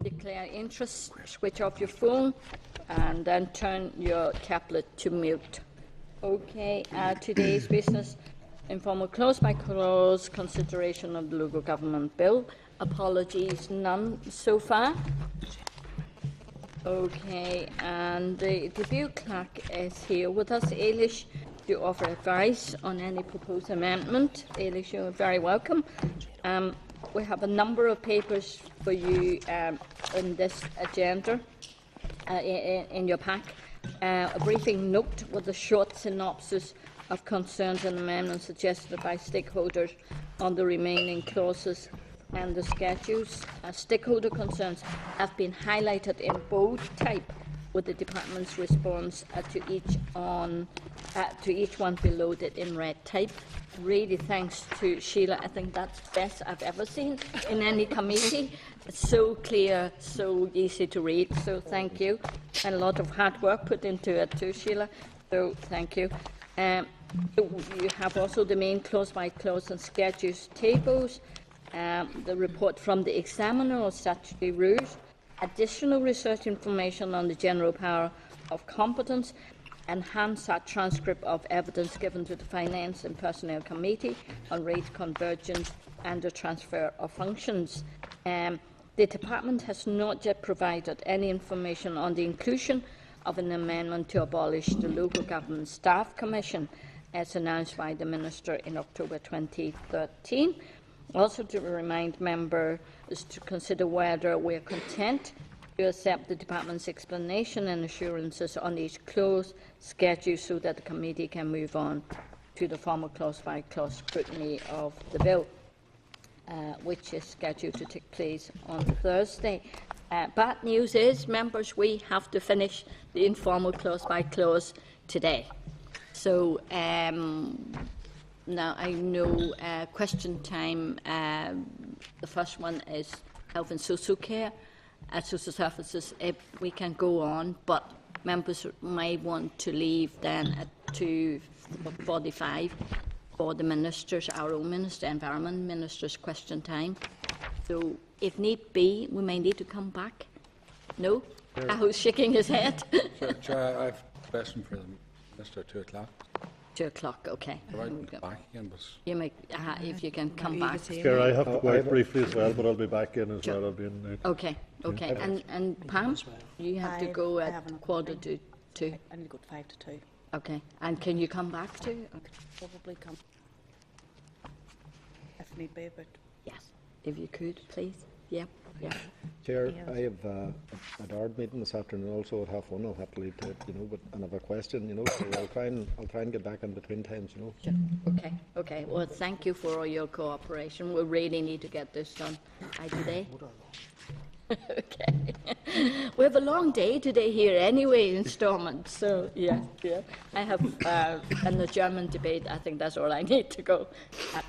Declare interest, switch off your phone, and then turn your tablet to mute. Okay, today's business, informal clause by clause consideration of the local government bill. Apologies, none so far. Okay, and the Deputy Clerk is here with us. Ailish, to offer advice on any proposed amendment. Ailish, you're very welcome. We have a number of papers for you in this agenda, in your pack. A briefing note with a short synopsis of concerns and amendments suggested by stakeholders on the remaining clauses and the schedules. Stakeholder concerns have been highlighted in bold type, with the department's response to each one below it in red type. Really thanks to Sheila. I think that's the best I've ever seen in any committee. It's so clear, so easy to read, so thank you. And a lot of hard work put into it too, Sheila, so thank you. You have also the main clause by clause and schedules tables, the report from the examiner of statutory rules, additional research information on the general power of competence, enhance that transcript of evidence given to the Finance and Personnel Committee on rate convergence and the transfer of functions. The Department has not yet provided any information on the inclusion of an amendment to abolish the Local Government Staff Commission, as announced by the Minister in October 2013. Also to remind members to consider whether we are content to accept the Department's explanation and assurances on each clause schedule so that the committee can move on to the formal clause-by-clause scrutiny of the bill, which is scheduled to take place on Thursday. Bad news is, members, we have to finish the informal clause-by-clause today. So now I know question time. The first one is health and social care. Social services, if we can go on, but members might want to leave then at 2:45 for the ministers, our own minister, environment minister's question time. So if need be, we may need to come back. No? Who's shaking his head? Chair, I have a question for the minister at 2 o'clock. 2 o'clock, okay. Back again, but you may, if you can come back. Chair, I have to go out briefly as well, but I'll be back in as well. I'll be in. Okay, okay. And Pam, you have to go at 1:45 to 2. I need to go to 5 to 2. Okay. And can you come back to? Probably come if need be, but yes, if you could, please. Yeah. Yeah. Chair, I have a DARD meeting this afternoon also at 1:30. I'll have to leave to it, but I have a question, so I'll try and get back in between times, Sure. Okay. Okay. Well, thank you for all your cooperation. We really need to get this done today. Okay. We have a long day today here anyway in Stormont, so yeah. I have in the German debate. I think that's all I need to go at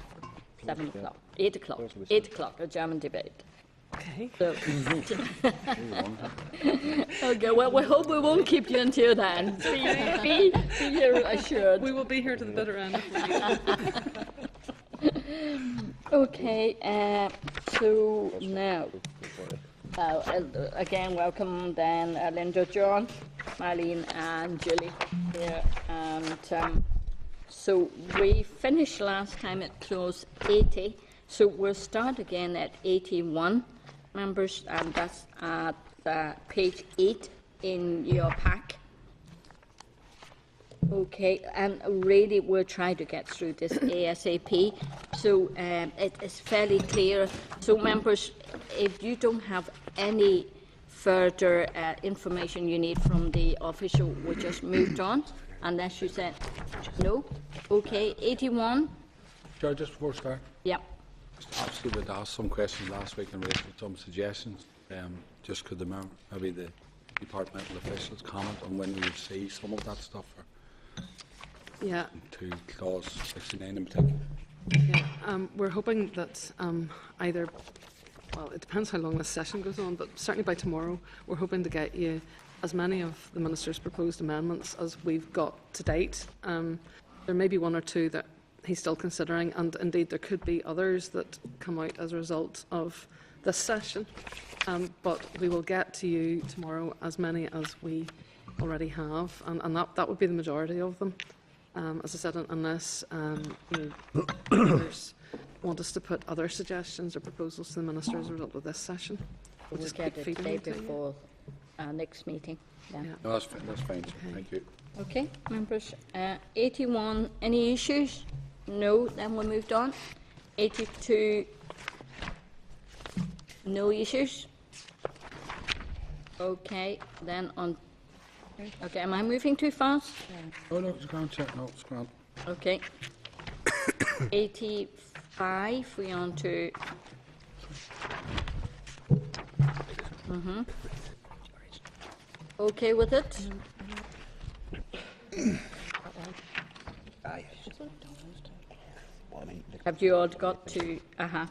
7 o'clock, 8 o'clock, 8 o'clock. A German debate. okay. So, okay, well, we hope we won't keep you until then. Be assured. We will be here to the bitter end. Okay, so now, again, welcome then Linda, John, Marlene and Julie here. And so we finished last time at clause 80, so we'll start again at 81. Members, and that's at page 8 in your pack. Okay, and really we'll try to get through this ASAP. So it is fairly clear. So members, if you don't have any further information you need from the official, we just moved on, unless you said no. Okay, 81. Chair, just before we start. Yeah. Obviously, we'd asked some questions last week and raised some suggestions. Just could maybe the departmental officials comment on when we would see some of that stuff? Yeah. To clause 69 in particular. Yeah. We're hoping that either, well, it depends how long this session goes on, but certainly by tomorrow, we're hoping to get you as many of the Minister's proposed amendments as we've got to date. There may be one or two that he's still considering, and indeed there could be others that come out as a result of this session. but we will get to you tomorrow as many as we already have, and that would be the majority of them. As I said, unless others want us to put other suggestions or proposals to the Minister as a result of this session. We'll just get keep it the feeding day them to you. before our next meeting. Yeah. Yeah. No, that's fine, sir. Thank you. Okay, members. 81, any issues? No, then we moved on. 82, no issues? Okay, then on... Okay, am I moving too fast? Oh, no, it's grand, sir. No, it's grand. Okay. 85, we on to... Okay with it? Have you all got to,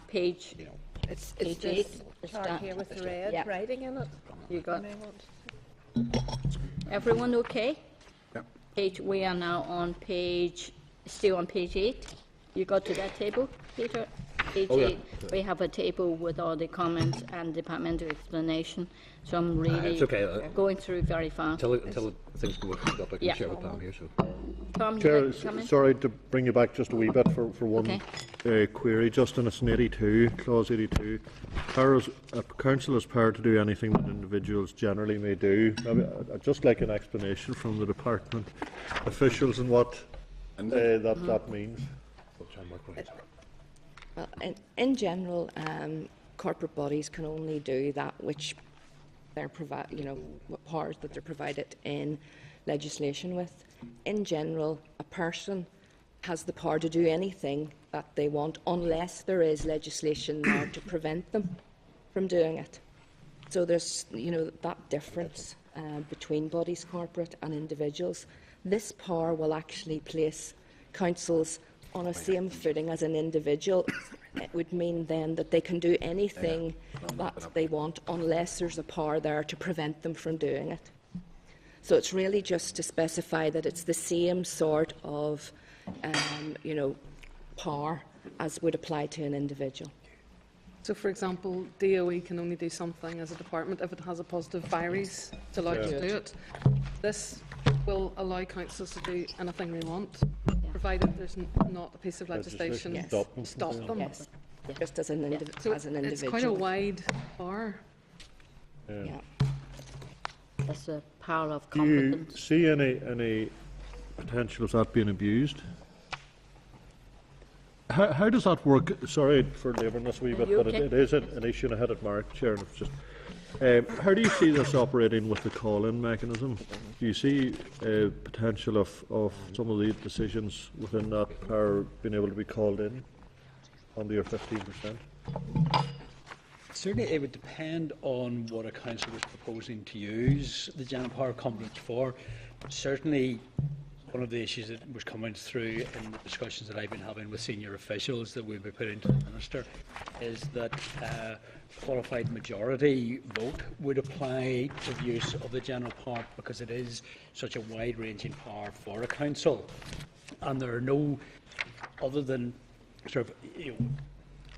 page, It's page this 8? chart here with the red Yeah. writing in it. You got, everyone okay? Yep. We are now on page, still on page 8. You got to that table, Peter? Page 8, we have a table with all the comments and departmental explanation, so I'm really it's okay, going through very fast. Until things go up, I can Yeah. share with them here. So. Tom, you Chair, like to come in? sorry to bring you back just a wee bit for one query. Just in it's in 82, clause 82. Council is power to do anything that individuals generally may do. I'd just like an explanation from the department officials and what that means. Well, in general, corporate bodies can only do that which they're what powers that they're provided in legislation with. In general, a person has the power to do anything that they want unless there is legislation there to prevent them from doing it. So there's that difference between bodies, corporate and individuals. This power will actually place councils on a same footing as an individual. It would mean then that they can do anything that they want unless there's a power there to prevent them from doing it. So it's really just to specify that it's the same sort of power as would apply to an individual. So, for example, DOE can only do something as a department if it has a positive virus to allow it to do it. This will allow councils to do anything they want, provided there's not a piece of legislation Yes. to stop them. Yes, just as an, So as an it's individual. quite a wide bar. Yeah. That's a power of Do you competence. see any potential of that being abused? How does that work? Sorry for labouring this a wee bit, you but okay? it is an issue, and I had it marked, Chair, and it's just... how do you see this operating with the call-in mechanism? Do you see potential of some of the decisions within that power being able to be called in under your 15%? Certainly, it would depend on what a council was proposing to use the general power competence for. Certainly, one of the issues that was coming through in the discussions that I've been having with senior officials that we'll be putting to the Minister is that qualified majority vote would apply to the use of the general power because it is such a wide-ranging power for a council. And there are no, other than sort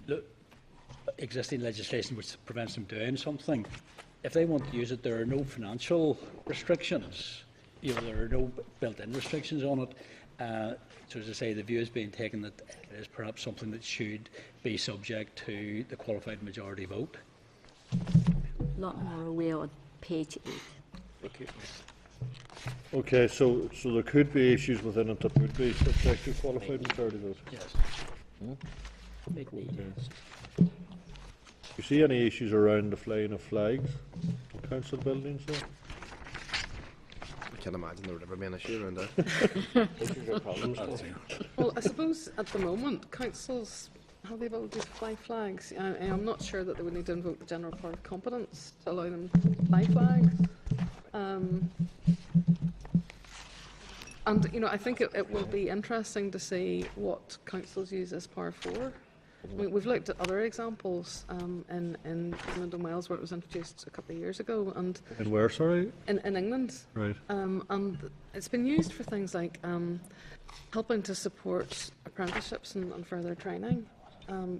of existing legislation which prevents them doing something, if they want to use it, there are no financial restrictions. There are no built-in restrictions on it. So as I say, the view is being taken that it is perhaps something that should be subject to the qualified majority vote. A lot more aware on page 8. Okay, so there could be issues within it that would be subject to qualified majority vote. Yes. Do you see any issues around the flying of flags in council buildings there? I can't imagine there would ever be an issue around that. Well, I suppose at the moment, councils have the ability to fly flags. I'm not sure that they would need to invoke the general power of competence to allow them to fly flags. And, I think it will be interesting to see what councils use this power for. We've looked at other examples in England and Wales where it was introduced a couple of years ago, and In where, sorry? in England, Right. and it's been used for things like helping to support apprenticeships and further training.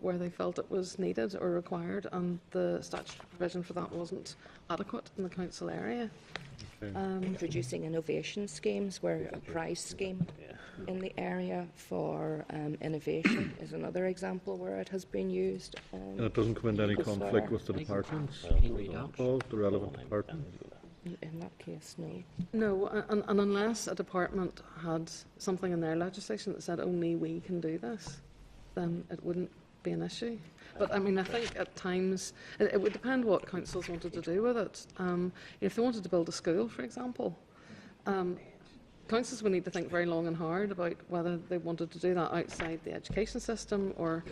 where they felt it was needed or required, and the statutory provision for that wasn't adequate in the council area. Introducing innovation schemes, where a prize scheme in the area for innovation is another example where it has been used. And it doesn't come into any conflict with the departments, Paul, the relevant department? In that case, no. No, and unless a department had something in their legislation that said only we can do this, then it wouldn't be an issue. But I mean, I think at times it would depend what councils wanted to do with it. If they wanted to build a school, for example, councils would need to think very long and hard about whether they wanted to do that outside the education system, or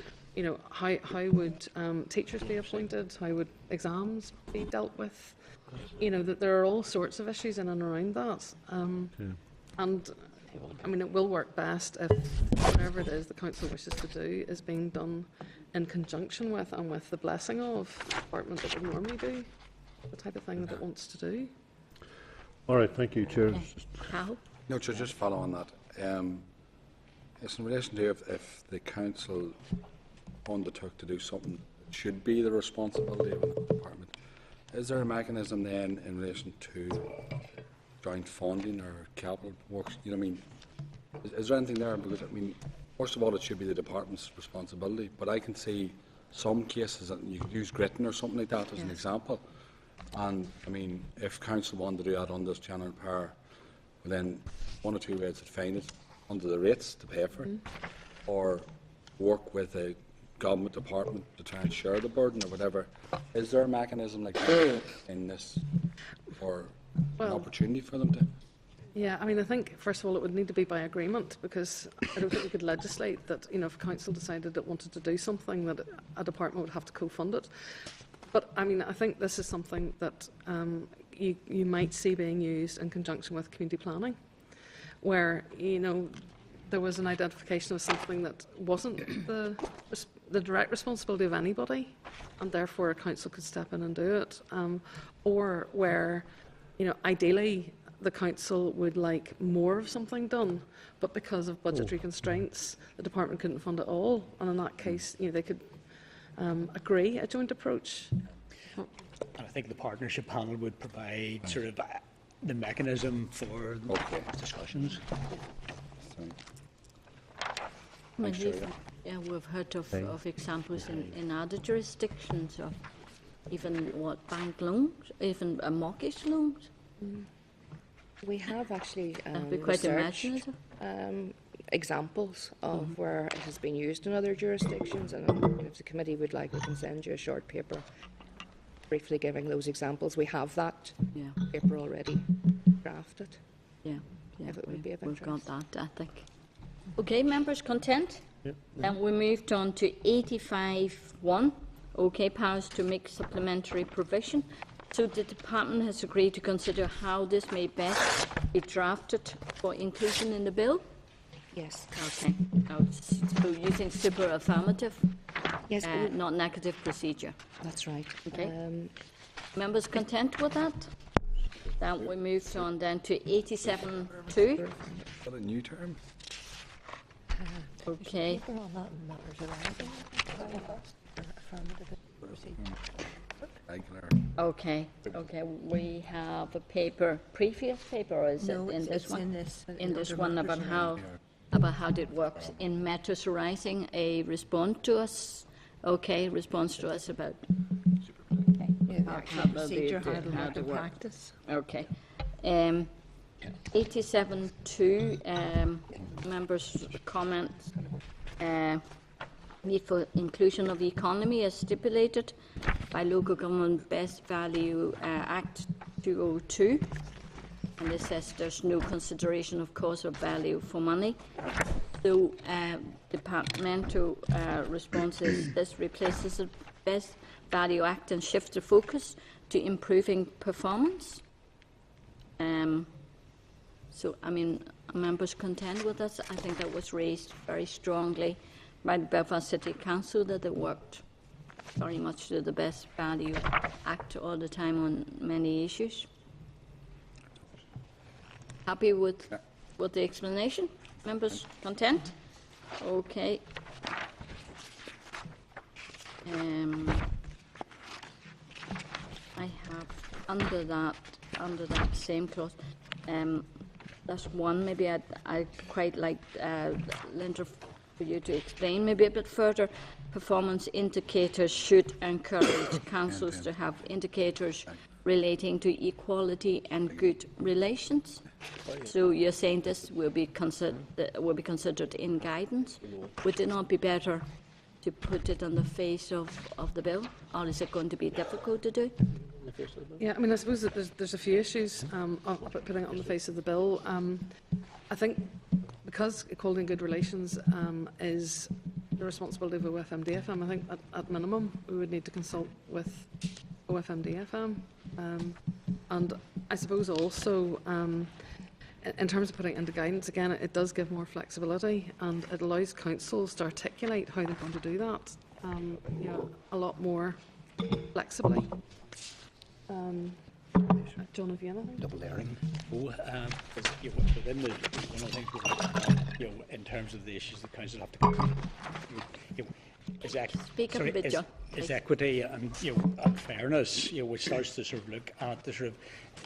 how would teachers be appointed, how would exams be dealt with. That there are all sorts of issues in and around that. And I mean, it will work best if whatever it is the council wishes to do is being done in conjunction with and with the blessing of the department that would normally do the type of thing that it wants to do. All right, thank you, Chair. Cal? No, just follow on that. It's in relation to if the council undertook to do something that should be the responsibility of another department. Is there a mechanism then in relation to joint funding or capital works? I mean, is there anything there? Because I mean, first of all, it should be the department's responsibility. But I can see some cases that you could use Gritton or something like that as an example. And I mean, if council wanted to do that under this general power, well, then one or two ways to find it under the rates to pay for it, or work with a government department to try and share the burden or whatever. Is there a mechanism like that in this, or an opportunity for them to? Yeah, I mean, I think first of all it would need to be by agreement, because I don't think we could legislate that if council decided it wanted to do something, that a department would have to co-fund it. But I mean, I think this is something that you might see being used in conjunction with community planning, where there was an identification of something that wasn't the direct responsibility of anybody, and therefore a council could step in and do it, or where ideally the council would like more of something done, but because of budgetary constraints the department couldn't fund it all, and in that case they could agree a joint approach. And I think the partnership panel would provide sort of the mechanism for discussions. We've heard of examples in other jurisdictions of even bank loans, even mortgage loans. We have actually Be quite researched imaginative. examples of where it has been used in other jurisdictions, and if the committee would like, we can send you a short paper briefly giving those examples. We have that paper already drafted. If it would be of We've got interest. that, I think. Okay, members, content? Yep. Then we moved on to 85.1. Okay, powers to make supplementary provision. So the department has agreed to consider how this may best be drafted for inclusion in the bill. Yes. Okay. So using super affirmative, Yes, not negative procedure. that's right. Okay. Members content with that? Then we moved on then to 87.2. Is that a new term? Okay. Regular. Okay. We have a paper, previous paper, or is it in this one? In this one about how it works in matters arising. A response to us. Okay, response to us about. Okay. How to work. Practice. Okay. 87.2, members' comments. Need for inclusion of the economy as stipulated by Local Government Best Value Act 202. And this says there's no consideration of cost or value for money. So departmental response is this replaces the Best Value Act and shifts the focus to improving performance. So, I mean, are members content with this? I think that was raised very strongly by the Belfast City Council, that it worked very much to the Best Value Act all the time on many issues. Happy with the explanation? Members content? Okay. I have under that same clause, that's one. Maybe I'd quite like Linda for you to explain maybe a bit further. Performance indicators should encourage councils to have indicators relating to equality and good relations. So you're saying this will be considered in guidance. Would it not be better to put it on the face of the bill, or is it going to be difficult to do? Yeah, I mean, I suppose that there's a few issues about putting it on the face of the bill. I think because equality and good relations is the responsibility of OFMDFM, I think at minimum we would need to consult with OFMDFM. And I suppose also, in terms of putting it into guidance, again, it does give more flexibility, and it allows councils to articulate how they're going to do that a lot more flexibly. John, have you anything? Double layering. Within one of the things we're looking at, in terms of the issues that council have to consider, Speak up a bit, John. is equity and and fairness, which starts to sort of look at the sort of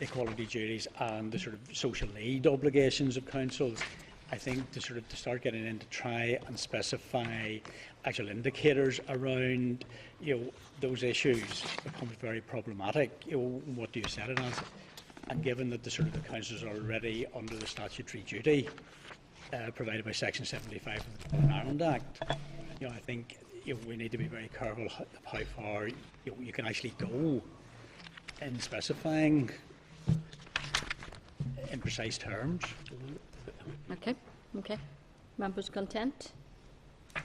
equality duties and the sort of social need obligations of councils. I think to start getting in to try and specify actual indicators around those issues becomes very problematic. What do you set it as? And given that the councils are already under the statutory duty provided by Section 75 of the Northern Ireland Act, I think we need to be very careful how far you can actually go in specifying in precise terms. Okay. Members content?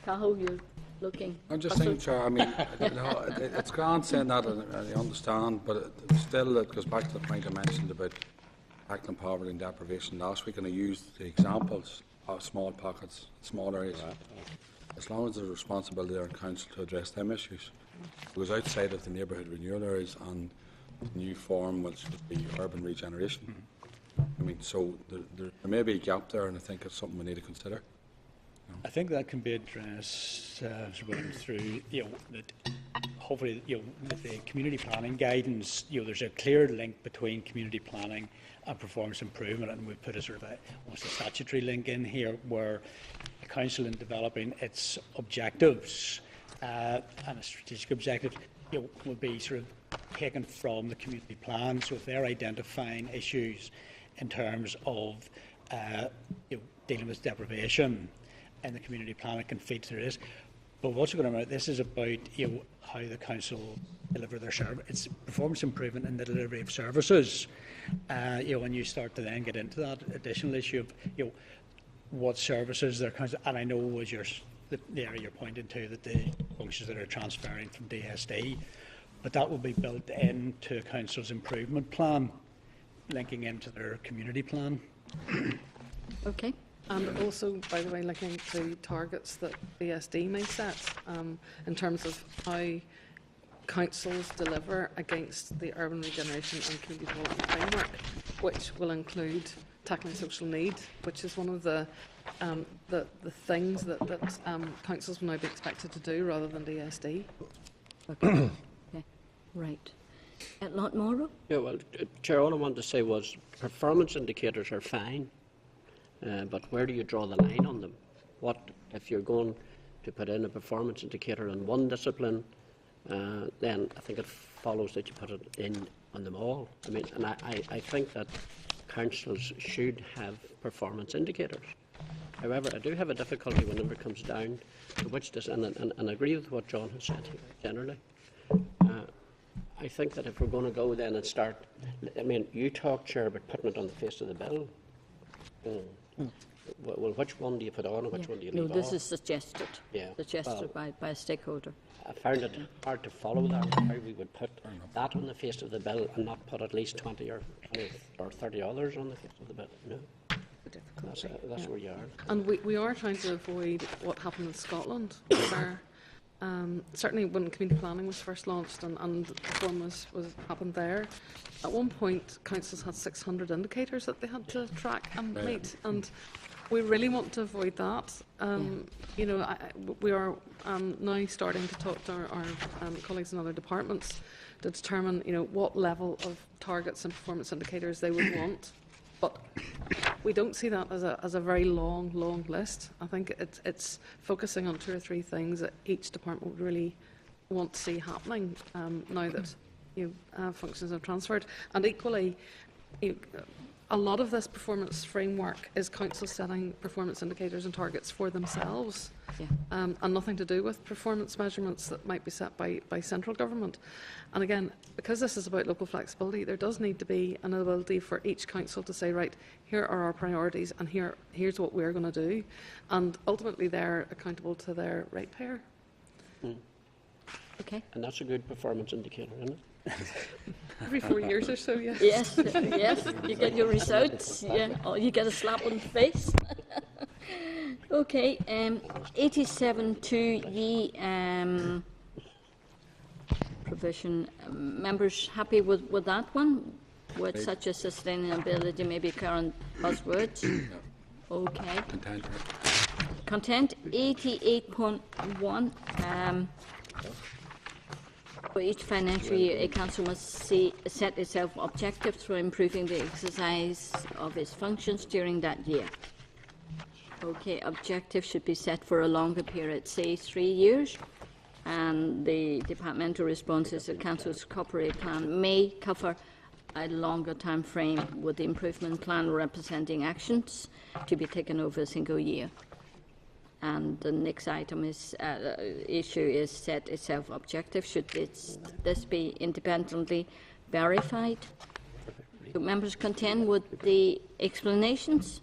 Cahill, you're looking. I'm just thinking, Chair, I mean, it's grand saying that, and I understand, but still it goes back to the point I mentioned about tackling poverty and deprivation last week, and I used the examples of small pockets, small areas. As long as there's a responsibility there in council to address them issues. It goes outside of the neighbourhood renewal areas and the new form, which would be urban regeneration. I mean, so there may be a gap there, and I think it's something we need to consider. I think that can be addressed through, that hopefully, with the community planning guidance, there's a clear link between community planning and performance improvement, and we've put a almost a statutory link in here where the council, in developing its objectives and a strategic objective, will be taken from the community plan. So if they're identifying issues in terms of dealing with deprivation in the community plan, it can feed through this. But we've also got to remember, this is about how the council deliver their service. It's performance improvement in the delivery of services. When you start to then get into that additional issue of what services they're council, and I know was the area you're pointing to, that the functions that are transferring from DSD, but that will be built into a council's improvement plan, linking into their community plan. Okay. And also, by the way, linking to targets that DSD may set in terms of how councils deliver against the urban regeneration and community development framework, which will include tackling social need, which is one of the things that councils will now be expected to do rather than DSD. Okay. Right. Lot Morrow? Yeah, well, Chair, all I wanted to say was performance indicators are fine, but where do you draw the line on them? What if you're going to put in a performance indicator in one discipline, then I think it follows that you put it in on them all. I mean, and I think that councils should have performance indicators. However, I do have a difficulty whenever it comes down to which this, and I agree with what John has said here generally. I think that if we're going to go then and start, I mean, you talk, Chair, about putting it on the face of the bill. Well, which one do you put on and which one do you leave off? No, this is suggested. Yeah. Suggested by a stakeholder. I found it hard to follow that, how we would put that on the face of the bill and not put at least 20 or 30 others on the face of the bill. No. That's where you are. And we are trying to avoid what happened in Scotland, where certainly when community planning was first launched and reform was happened there, at one point councils had 600 indicators that they had to track and meet, and We really want to avoid that. You know, we are now starting to talk to our colleagues in other departments to determine, you know, what level of targets and performance indicators they would want. But we don't see that as a very long list. I think it's focusing on 2 or 3 things that each department would really want to see happening now that functions have transferred. And equally, a lot of this performance framework is council setting performance indicators and targets for themselves, and nothing to do with performance measurements that might be set by central government. And again, because this is about local flexibility, there does need to be an ability for each council to say, right, here are our priorities and here's what we're going to do. And ultimately they're accountable to their ratepayer. Okay. And that's a good performance indicator, isn't it? Every 4 years or so, yes. Yes, yes, you get your results, or you get a slap on the face. Okay, 87.2E provision. Members happy with that one? Words such as sustainability, maybe current buzzwords. Okay. Content 88.1. For each financial year, a council must set itself objectives for improving the exercise of its functions during that year. Okay, objectives should be set for a longer period, say 3 years, and the departmental response is the council's corporate plan may cover a longer time frame, with the improvement plan representing actions to be taken over a single year. And the next item is issue is set itself objective. Should this be independently verified? Do members contend with the explanations?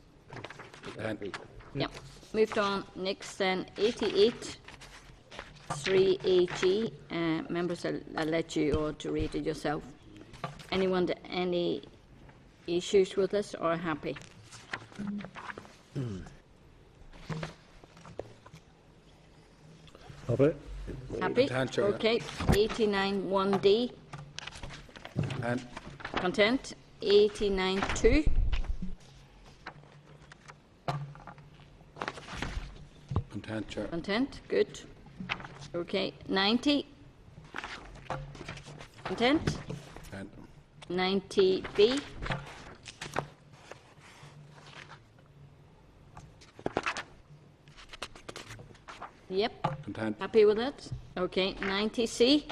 Yeah. Moved on. Next then, 88.3AG. Members, I'll let you or to read it yourself. Anyone any issues with this or happy? Happy? Okay. 89.1D. Content. 89.2. Content, Chair. Content. Good. Okay. 90. Content. 90B. Yep. Content. Happy with it? Okay. 90C.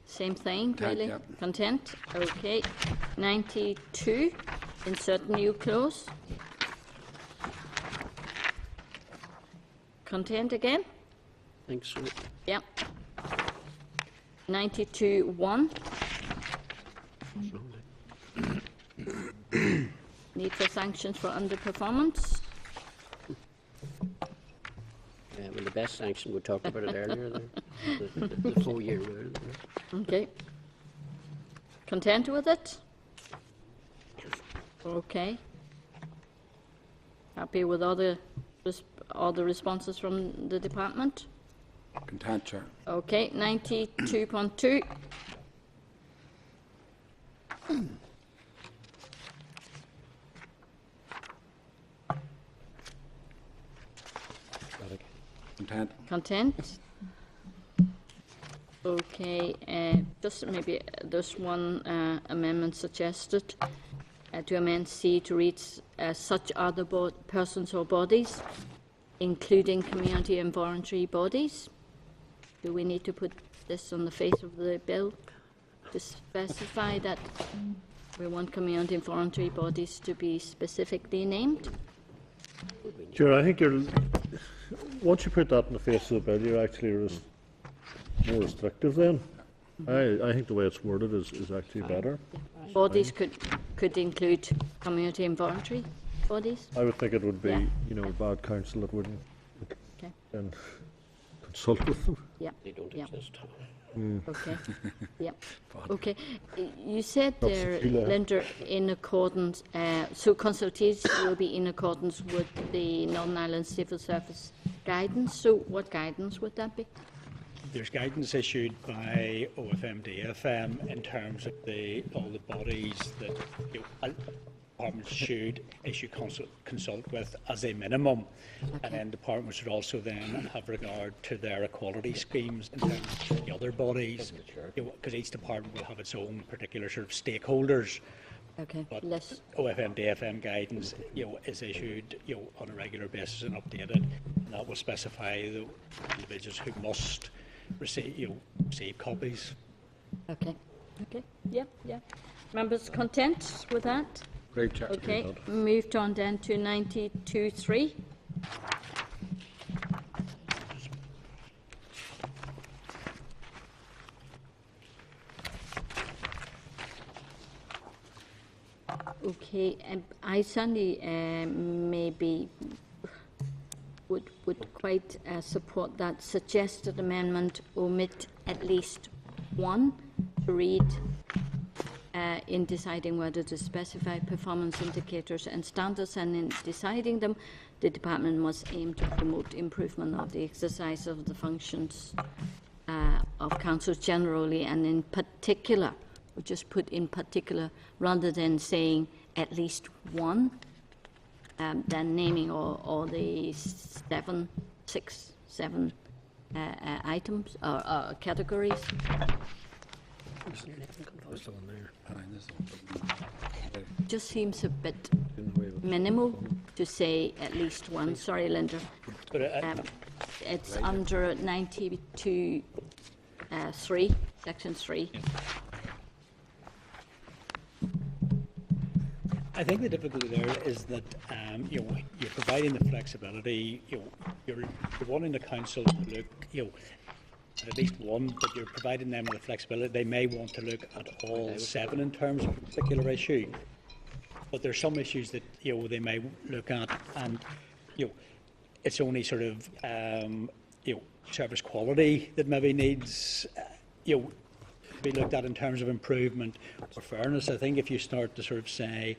Same thing, Content, really. yep. Content. Okay. 92. Insert new clause. Content again. Think so. Yep. 92.1. Need for sanctions for underperformance. Well, the best sanction, we talked about it earlier, the 4-year rule. Okay. Content with it? Okay. Happy with all the responses from the department? Content, Chair. Okay. 92.2. Content. Content. Okay, just maybe there's one amendment suggested to amend C to read such other persons or bodies, including community and voluntary bodies. Do we need to put this on the face of the bill to specify that we want community and voluntary bodies to be specifically named? Sure, I think once you put that in the face of the bill, you're actually more restrictive then. I think the way it's worded is actually better. Bodies could include community and voluntary bodies? I would think it would be, Yeah. bad counsel that wouldn't Okay. then consult with them. Yeah. They don't Yeah. exist. Okay. Yep. Okay. You said That's there, Sheila. Linda, in accordance, so consultation will be in accordance with the Northern Ireland Civil Service guidance. So what guidance would that be? There's guidance issued by OFM DFM in terms of all the bodies that departments should issue consult with as a minimum. And then departments should also then have regard to their equality schemes in terms of the other bodies, because each department will have its own particular sort of stakeholders. Okay, But let's, OFM, DFM guidance, is issued, on a regular basis and updated, and that will specify the individuals who must receive, receive copies. okay, yeah. Members content with that? Great, Chair. Okay, moved on then to 92.3. Okay, I certainly maybe would quite support that suggested amendment, omit at least one to read in deciding whether to specify performance indicators and standards, and in deciding them, the department must aim to promote improvement of the exercise of the functions of councils generally, and in particular, we just put in particular rather than saying at least one, then naming all the six, seven items or categories. Just seems a bit minimal to say at least one. Sorry, Linda. But It's under 92, 3, section 3. I think the difficulty there is that you're providing the flexibility. You're wanting the council to look, at least one, but you're providing them with the flexibility. They may want to look at all 7 in terms of a particular issue, but there's some issues that they may look at, and it's only sort of service quality that maybe needs to be looked at in terms of improvement or fairness. I think if you start to sort of say,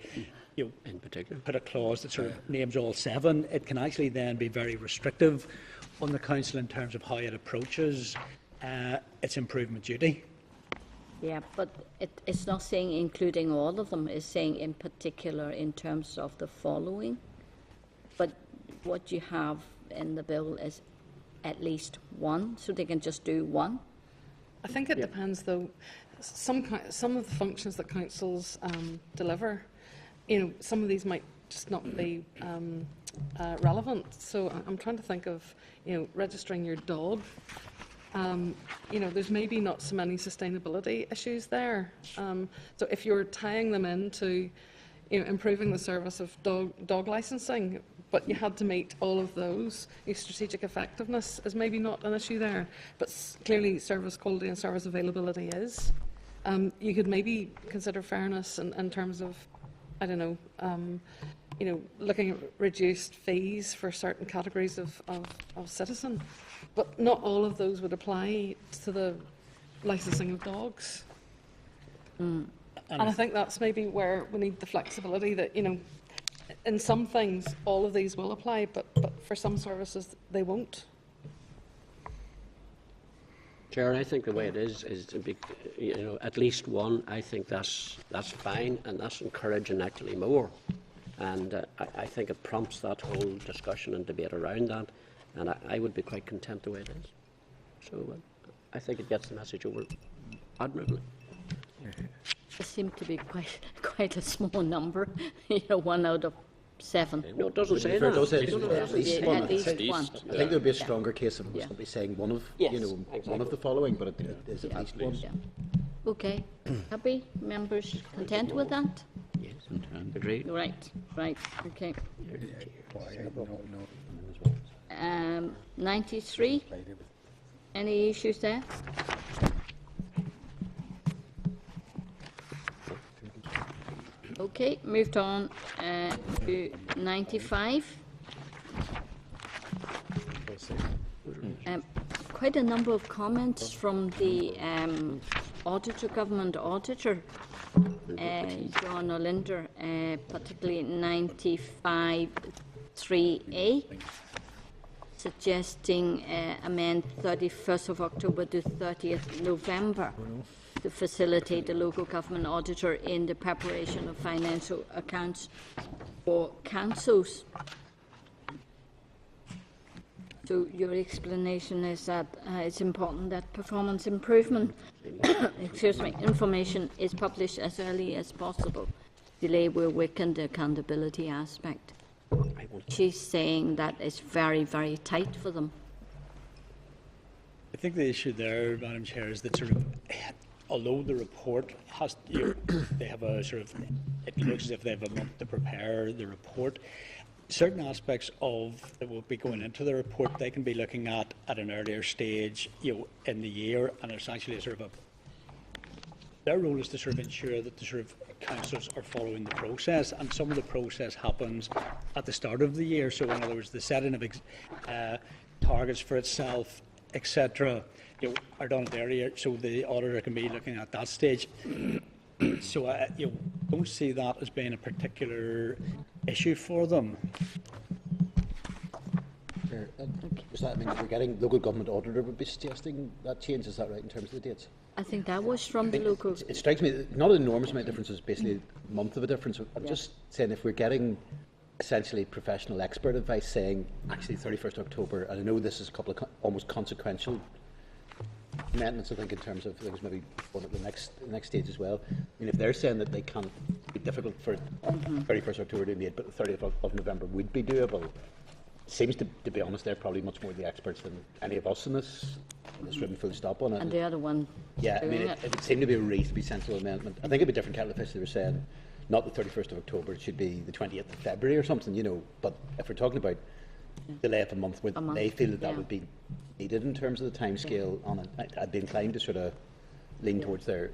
In particular. put a clause that sort of names all 7, it can actually then be very restrictive on the council in terms of how it approaches its improvement duty. Yeah, but it's not saying including all of them, it's saying in particular in terms of the following. But what you have in the bill is at least one, so they can just do one. I think it depends, though. Some of the functions that councils deliver, some of these might just not be relevant. So I'm trying to think of, registering your dog. There's maybe not so many sustainability issues there. So if you're tying them into, improving the service of dog licensing, but you had to meet all of those, strategic effectiveness is maybe not an issue there, but clearly service quality and service availability is. You could maybe consider fairness in terms of, I don't know, looking at reduced fees for certain categories of citizen, but not all of those would apply to the licensing of dogs. And I think that's maybe where we need the flexibility that, in some things, all of these will apply, but for some services, they won't. Chair, I think the way it is to be, at least one. I think that's fine, and that's encouraging actually more. And I think it prompts that whole discussion and debate around that, and I would be quite content the way it is. So I think it gets the message over admirably. It seemed to be quite a small number, 1 out of 7. No, it doesn't say Fair, that. it does say No, no, at least Yeah, one. at least one. I think there would be a stronger case if it was Yeah. simply saying one of, Yes, one exactly. of the following, but it is at least one. Yeah. Okay, happy members content with that? Yes, agreed. Right, okay. No. 93, any issues there? Okay, moved on to 95. Quite a number of comments from the government auditor, John O'Linder, particularly 95.3A, suggesting amend 31st of October to 30th November to facilitate the local government auditor in the preparation of financial accounts for councils. So your explanation is that it's important that performance improvement information is published as early as possible. Delay will weaken the accountability aspect. She's saying that it's very, very tight for them. I think the issue there, Madam Chair, is that although the report has, they have a it looks as if they have a month to prepare the report. Certain aspects of that will be going into the report, they can be looking at an earlier stage, in the year, and it's actually their role is to ensure that the councils are following the process, and some of the process happens at the start of the year. So, in other words, the setting of targets for itself, etc., are done earlier, so the auditor can be looking at that stage. So I don't see that as being a particular issue for them. Does that mean if we're getting local government auditor would be suggesting that change? Is that right in terms of the dates? I think that was from the local... It strikes me that not an enormous amount of difference, is basically a month of a difference. I'm just saying if we're getting essentially professional expert advice saying actually 31st October, and I know this is a couple of almost consequential amendments, I think, in terms of things maybe one at the next stage as well. I mean, if they're saying that they can't be difficult for 31st October to be made, but the 30th of November would be doable, seems to be honest, they're probably much more the experts than any of us in this room, full stop on it. And the other one. Yeah, I mean, it would seem to be a reasonably sensible amendment. I think it'd be different kettle of fish. They were saying not the 31st of October, it should be the 20th of February or something, But if we're talking about delay of a month, would they feel that would be needed in terms of the timescale on it? I'd be inclined to lean towards their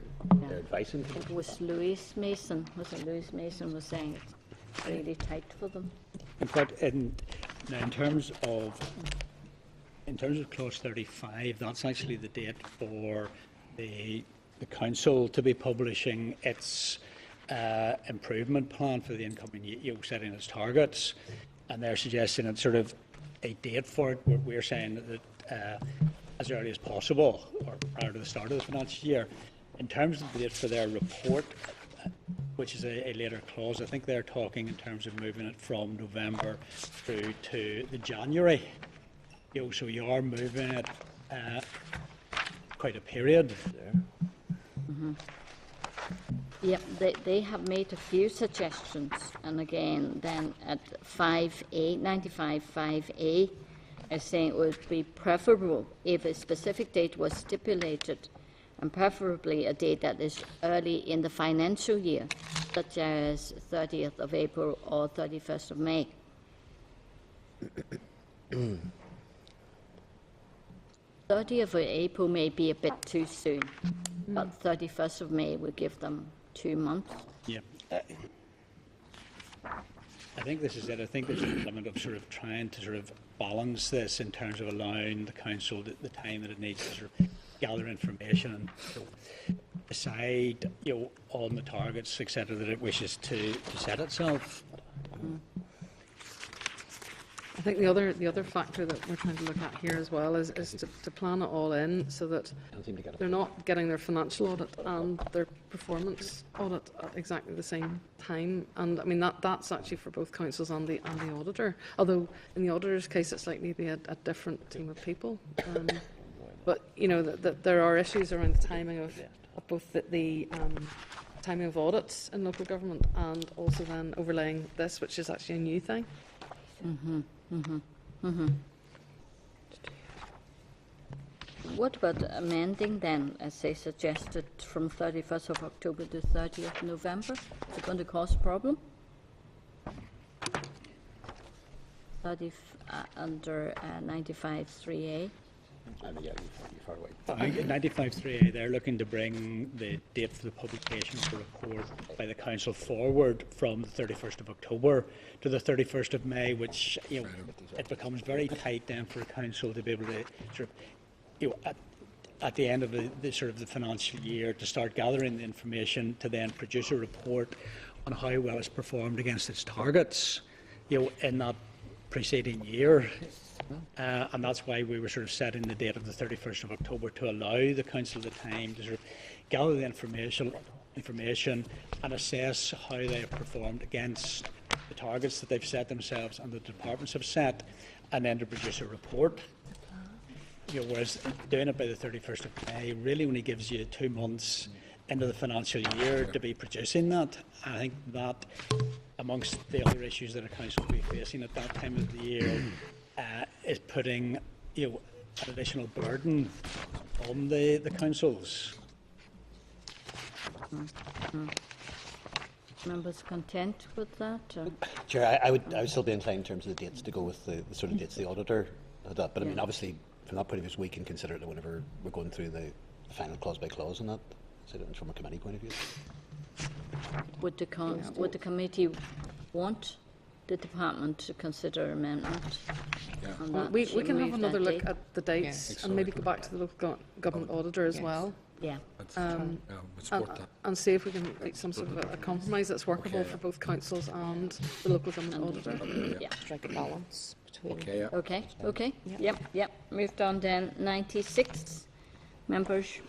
advice. It was Louise Mason. Louise Mason was saying it's really tight for them. In fact, in terms of clause 35, that's actually the date for the council to be publishing its improvement plan for the incoming year, setting its targets, and they're suggesting it's a date for it. We're saying that as early as possible, or prior to the start of the financial year. In terms of the date for their report, which is a later clause, I think they're talking in terms of moving it from November through to the January. So you are moving it quite a period there. Mm-hmm. Yep, they have made a few suggestions, and again, then at 5A, 95 5A, is saying it would be preferable if a specific date was stipulated, and preferably a date that is early in the financial year, such as 30th of April or 31st of May. 30th of April may be a bit too soon, but 31st of May would give them 2 months. Yeah. I think this is it. I think there's an element of trying to balance this in terms of allowing the council the time that it needs to gather information and decide, on the targets, etc., that it wishes to set itself. I think the other factor that we're trying to look at here as well is to plan it all in so that they're not getting their financial audit and their performance audit at exactly the same time. And I mean that's actually for both councils and the auditor. Although in the auditor's case it's likely to be a different team of people. But that there are issues around the timing of both the timing of audits in local government and also then overlaying this, which is actually a new thing. Mm-hmm. Mm-hmm. Mm-hmm. What about amending then, as they suggested, from 31st of October to 30th of November? Is it going to cause a problem? Under 95 3A. You're far away. I think 95.3A, they're looking to bring the date for the publication of the report by the council forward from the 31st of October to the 31st of May, which it becomes very tight then for a council to be able to at the end of the financial year to start gathering the information to then produce a report on how well it's performed against its targets in that preceding year. And that's why we were sort of setting the date of the 31st of October to allow the council the time to sort of gather the information and assess how they have performed against the targets that they've set themselves and the departments have set, and then to produce a report. Whereas doing it by the 31st of May really only gives you 2 months into the financial year to be producing that. I think that, amongst the other issues that a council will be facing at that time of the year, is putting an additional burden on the councils. Members content with that? Or? Chair, I would still be inclined in terms of the dates to go with the sort of dates the auditor had that. But I mean, obviously, from that point of view, we can consider it whenever we're going through the final clause by clause on that, so from a committee point of view. Would the committee want the department to consider amendment? On that? We Should can have move another that look date? at the dates and maybe go back to the local government auditor as well. Yeah. we'd support that. And see if we can reach some sort of a compromise that's workable for both councils and the local government auditor. Yeah. Strike a balance between. Okay, yeah. Okay. Yep. Moved on then. 96 members.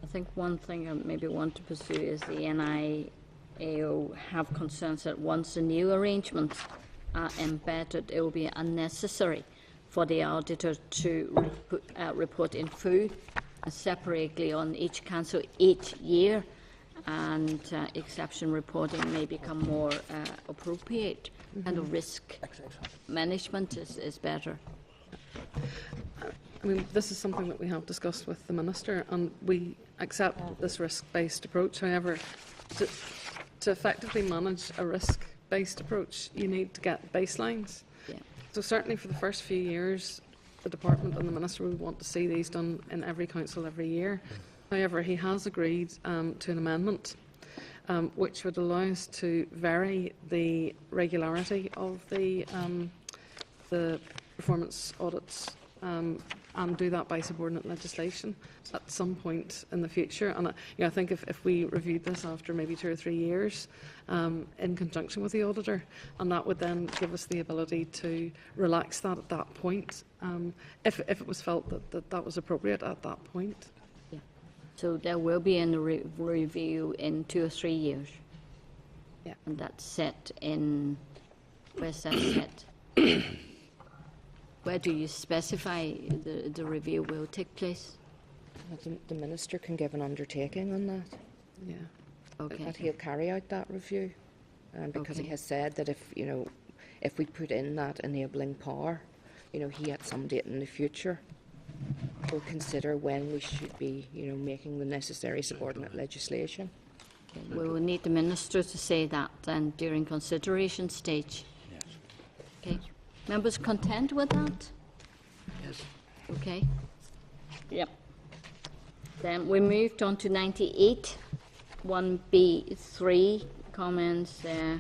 I think one thing I maybe want to pursue is the NIAO have concerns that once the new arrangements are embedded, it will be unnecessary for the auditor to report in full separately on each council each year, and exception reporting may become more appropriate, and the risk management is better. I mean, this is something that we have discussed with the Minister, and we accept this risk-based approach. However, to effectively manage a risk-based approach, you need to get baselines. Yeah. So certainly for the first few years, the Department and the Minister would want to see these done in every council every year. However, he has agreed to an amendment which would allow us to vary the regularity of the performance audits and do that by subordinate legislation at some point in the future. And I think if we reviewed this after maybe 2 or 3 years in conjunction with the auditor, and that would then give us the ability to relax that at that point, if it was felt that was appropriate at that point. Yeah. So there will be a review in 2 or 3 years. Yeah. And that's set in, where's that set? Where do you specify the review will take place? The Minister can give an undertaking on that, Yeah. Okay. that he'll carry out that review, because he Okay. has said that if we put in that enabling power, he at some date in the future will consider when we should be, making the necessary subordinate legislation. Okay. We will need the Minister to say that then during consideration stage. Yes. Okay. Members content with that? Yes. Okay. Yep. Then we moved on to 98, 1B3 comments there,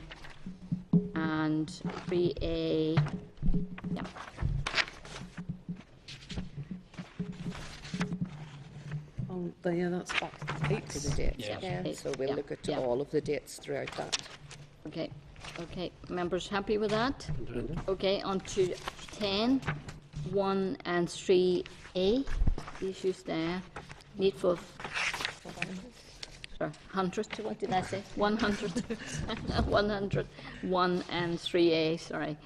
and 3A. Yeah. That's back to the To dates. the dates Yeah. again, so we'll Yeah. look at Yeah. all of the dates throughout that. Okay. Members happy with that? Okay. On to 10, 1 and 3A. Issues there. Need for 100. What did I say? 100. 100. 1 and 3A. Sorry.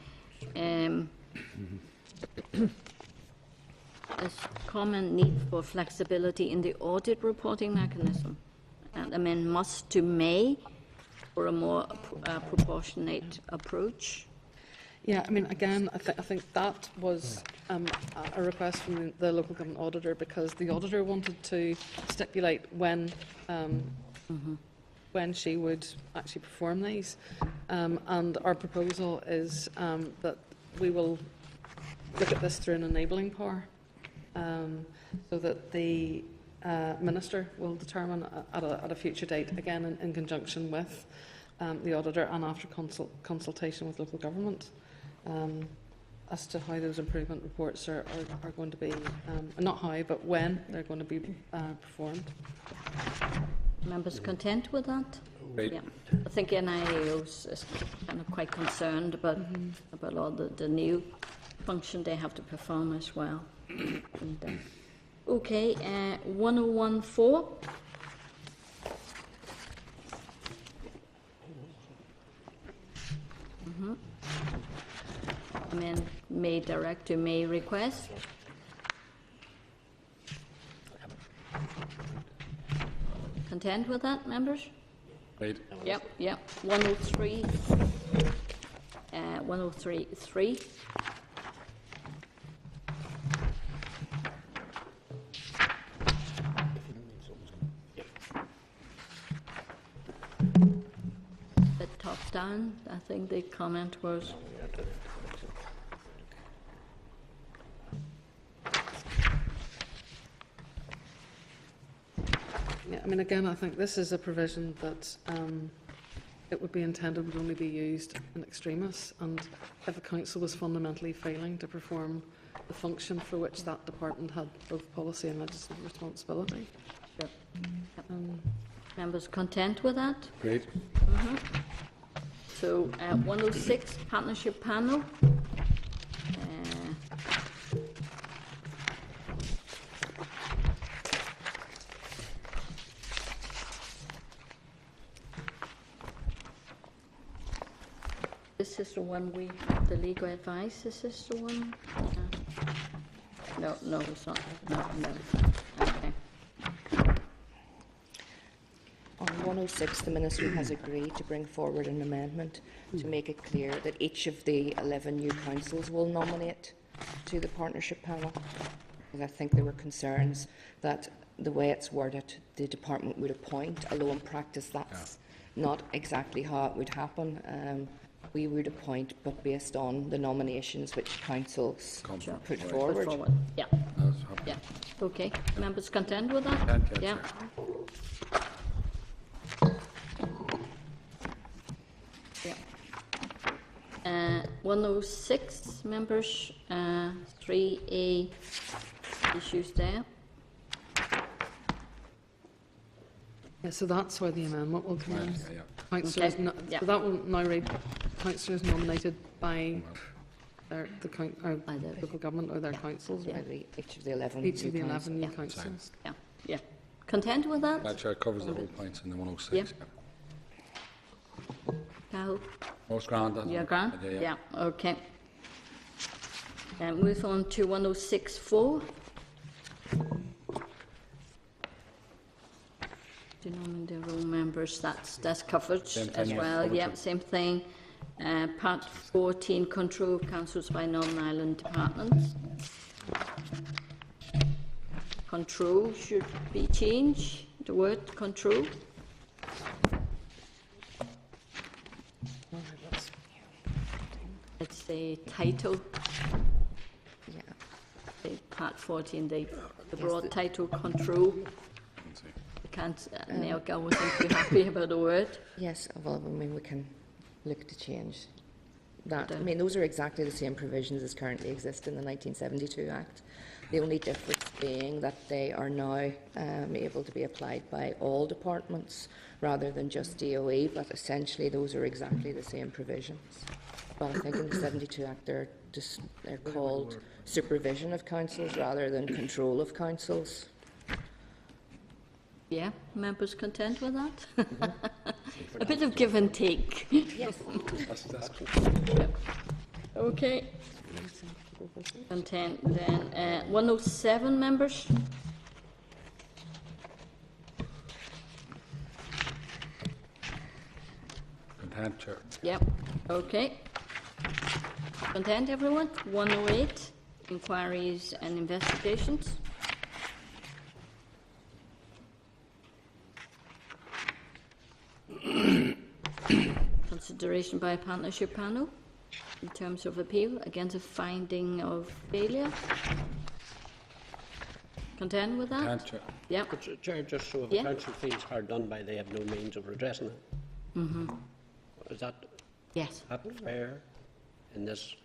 There's common need for flexibility in the audit reporting mechanism, and must to may, for a more proportionate approach. Yeah, I mean, again, I think that was a request from the local government auditor, because the auditor wanted to stipulate when she would actually perform these. And our proposal is that we will look at this through an enabling power, so that the Minister will determine at a future date, again in conjunction with the auditor and after consultation with local government, as to how those improvement reports are going to be, not how, but when they're going to be performed. Members content with that? Right. Yeah. I think NIAO is kind of quite concerned about all the new function they have to perform as well. And, okay, 1014. Amend may direct to may request. Content with that, members? Right. Yep, yep. 103. 103.3. The top down, I think the comment was. Yeah, I mean, again, I think this is a provision that it would be intended would only be used in extremis, and if a council was fundamentally failing to perform the function for which that department had both policy and legislative responsibility. Sure. Members content with that? Great. So 106, partnership panel. This is the one we have the legal advice. Is this the one? No, it's not. No. Okay. On 106, the Ministry has agreed to bring forward an amendment to make it clear that each of the 11 new councils will nominate to the partnership panel. Because I think there were concerns that the way it's worded, the department would appoint, although in practice that's not exactly how it would happen. We would appoint, but based on the nominations which councils put forward. Yeah. Yeah. Okay. Members content with that? Content, Yeah. Yeah. 106 members, 3A issues there. Yeah, so that's where the amendment will come in. Yeah. Councillors, Okay. Yeah. so that will now read councillors nominated by the local government or their councils, By each of the 11 each of the new 11 new councils. councils. Yeah. Yeah. Content with that? That chair covers the whole points in the 106. Carol? Most grand. You're grand? Yeah. Okay. Move on to 106.4. Denominate the roll members, that's covered Same thing, as yeah, well. covered Yeah, too. same thing. Part 14, control of councils by Northern Ireland departments. Control should be changed, the word control. It's the title, Yeah. the part 14, the broad title, control. I can't, Neil wasn't too happy about the word. Yes, well, I mean, we can look to change that. I mean, those are exactly the same provisions as currently exist in the 1972 Act. The only difference being that they are now able to be applied by all departments rather than just DOE, but essentially those are exactly the same provisions. But I think in the 72 Act they're called supervision of councils rather than control of councils. Yeah, members content with that? A bit of give and take. Yes. Okay. Content then. 107 members. Content, chair. Yep. Okay. Content, everyone? 108, inquiries and investigations. Consideration by a partnership panel in terms of appeal against a finding of failure. Content with that? Content, chair. Yep. But, Chair, just so if Yeah. a council feels hard done by, they have no means of redressing it. Is that Yes. fair in this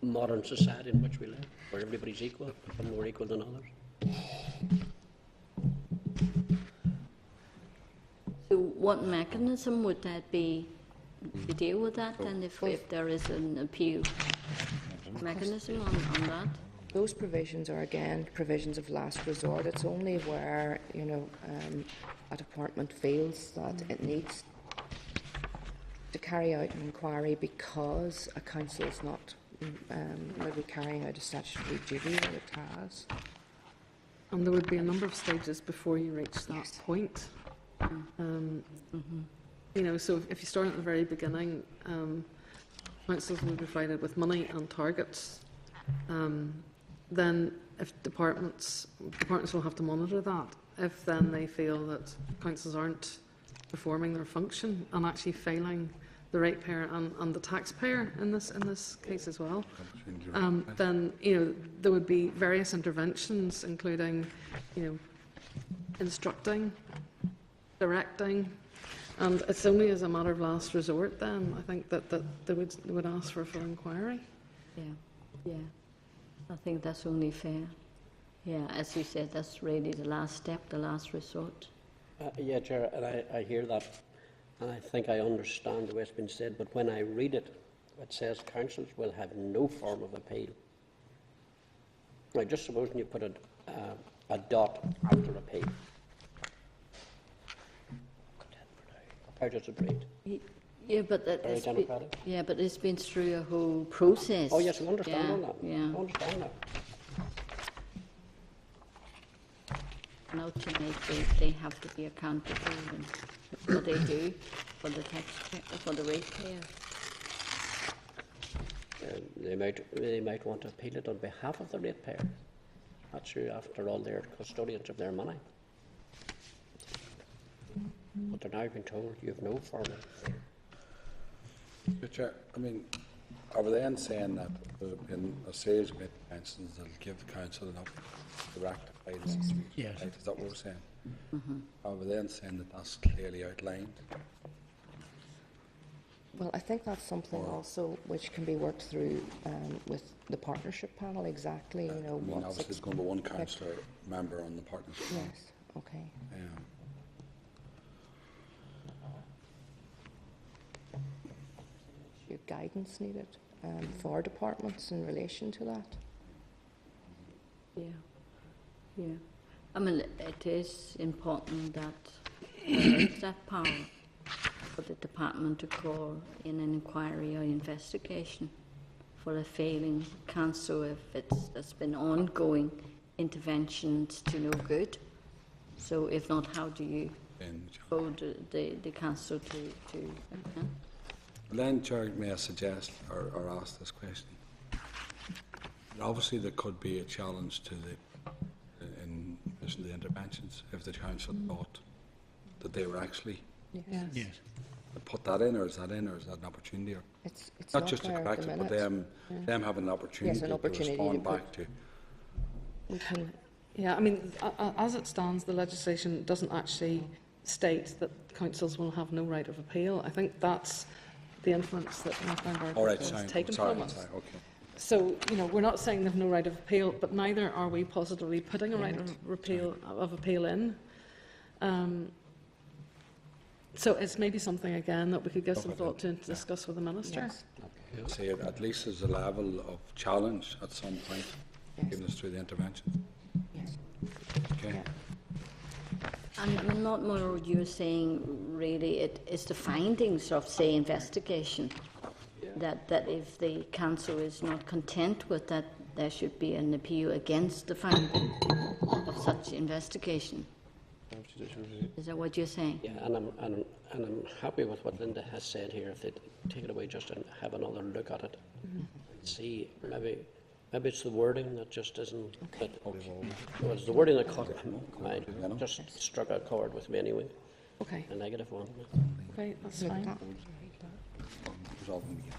modern society in which we live, where everybody's equal, and more equal than others. So what mechanism would that be to deal with that then, if there is an appeal mechanism on that? Those provisions are, again, provisions of last resort. It's only where, you know, a department feels that it needs to carry out an inquiry because a council is not maybe carrying out a statutory duty that it has. And there would be a number of stages before you reach that point. You know, so if you start at the very beginning, councils will be provided with money and targets. Then, if departments will have to monitor that. If then they feel that councils aren't performing their function and actually failing the ratepayer and the taxpayer in this case as well, then you know there would be various interventions, including you know instructing, directing, and it's only as a matter of last resort. Then I think that they would ask for a full inquiry. Yeah. I think that's only fair. Yeah, as you said, that's really the last step, the last resort. Yeah, Chair, and I hear that, and I think I understand the way it's been said, but when I read it, it says councils will have no form of appeal. Now, just supposing you put a dot after appeal. How does it read? Yeah, but Very democratic. yeah, but it's been through a whole process. Oh, yes, I understand Yeah, all that. yeah. I understand that. Now to make they have to be accountable and what they do for the taxpayer, for the ratepayer. They might want to appeal it on behalf of the ratepayer. That's true, after all, they're custodians of their money. But they're now being told you have no form of. Mr. Chair, I mean, are we then saying that in a series of interventions they'll give the council enough to rectify the situation? Yes. Right? Is that what we're saying? Are we then saying that that's clearly outlined? Well, I think that's something also which can be worked through with the partnership panel. Exactly, you know. I mean, what's obviously there's going to be one councillor member on the partnership. Yes. Okay. Yeah. Your guidance needed for departments in relation to that. Yeah. I mean, it is important that there is that power for the department to call in an inquiry or investigation for a failing council if it's been ongoing interventions to no good. So if not, how do you hold the council to account? Then, Chair, may I suggest or ask this question? Obviously, there could be a challenge to in relation to the interventions if the council thought that they were actually Yes. put that in, or is that an opportunity? Or It's not just to there at correct the it, but minute. them having an opportunity, Yes, an opportunity to respond to put- back to. We can. Yeah, I mean, as it stands, the legislation doesn't actually state that councils will have no right of appeal. I think that's the influence that Northbound All right, has sorry, taken sorry, from us. sorry, okay. So, you know, we're not saying they've no right of appeal, but neither are we positively putting a right of appeal in. So it's maybe something, again, that we could give some thought to and discuss with the Minister. Yes. Say at least there's a level of challenge at some point, given us through the intervention. Yes. Okay. Yeah. And not more you're saying, really, it is the findings of, say, investigation, that if the council is not content with that, there should be an appeal against the finding of such investigation. Is that what you're saying? Yeah, and I'm happy with what Linda has said here. If they take it away just and have another look at it, see maybe it's the wording that just isn't. That, well, it's the wording that caught my mind. Just struck a chord with me anyway. Okay, A negative one. okay, that's Look at fine. that. Resolve them again.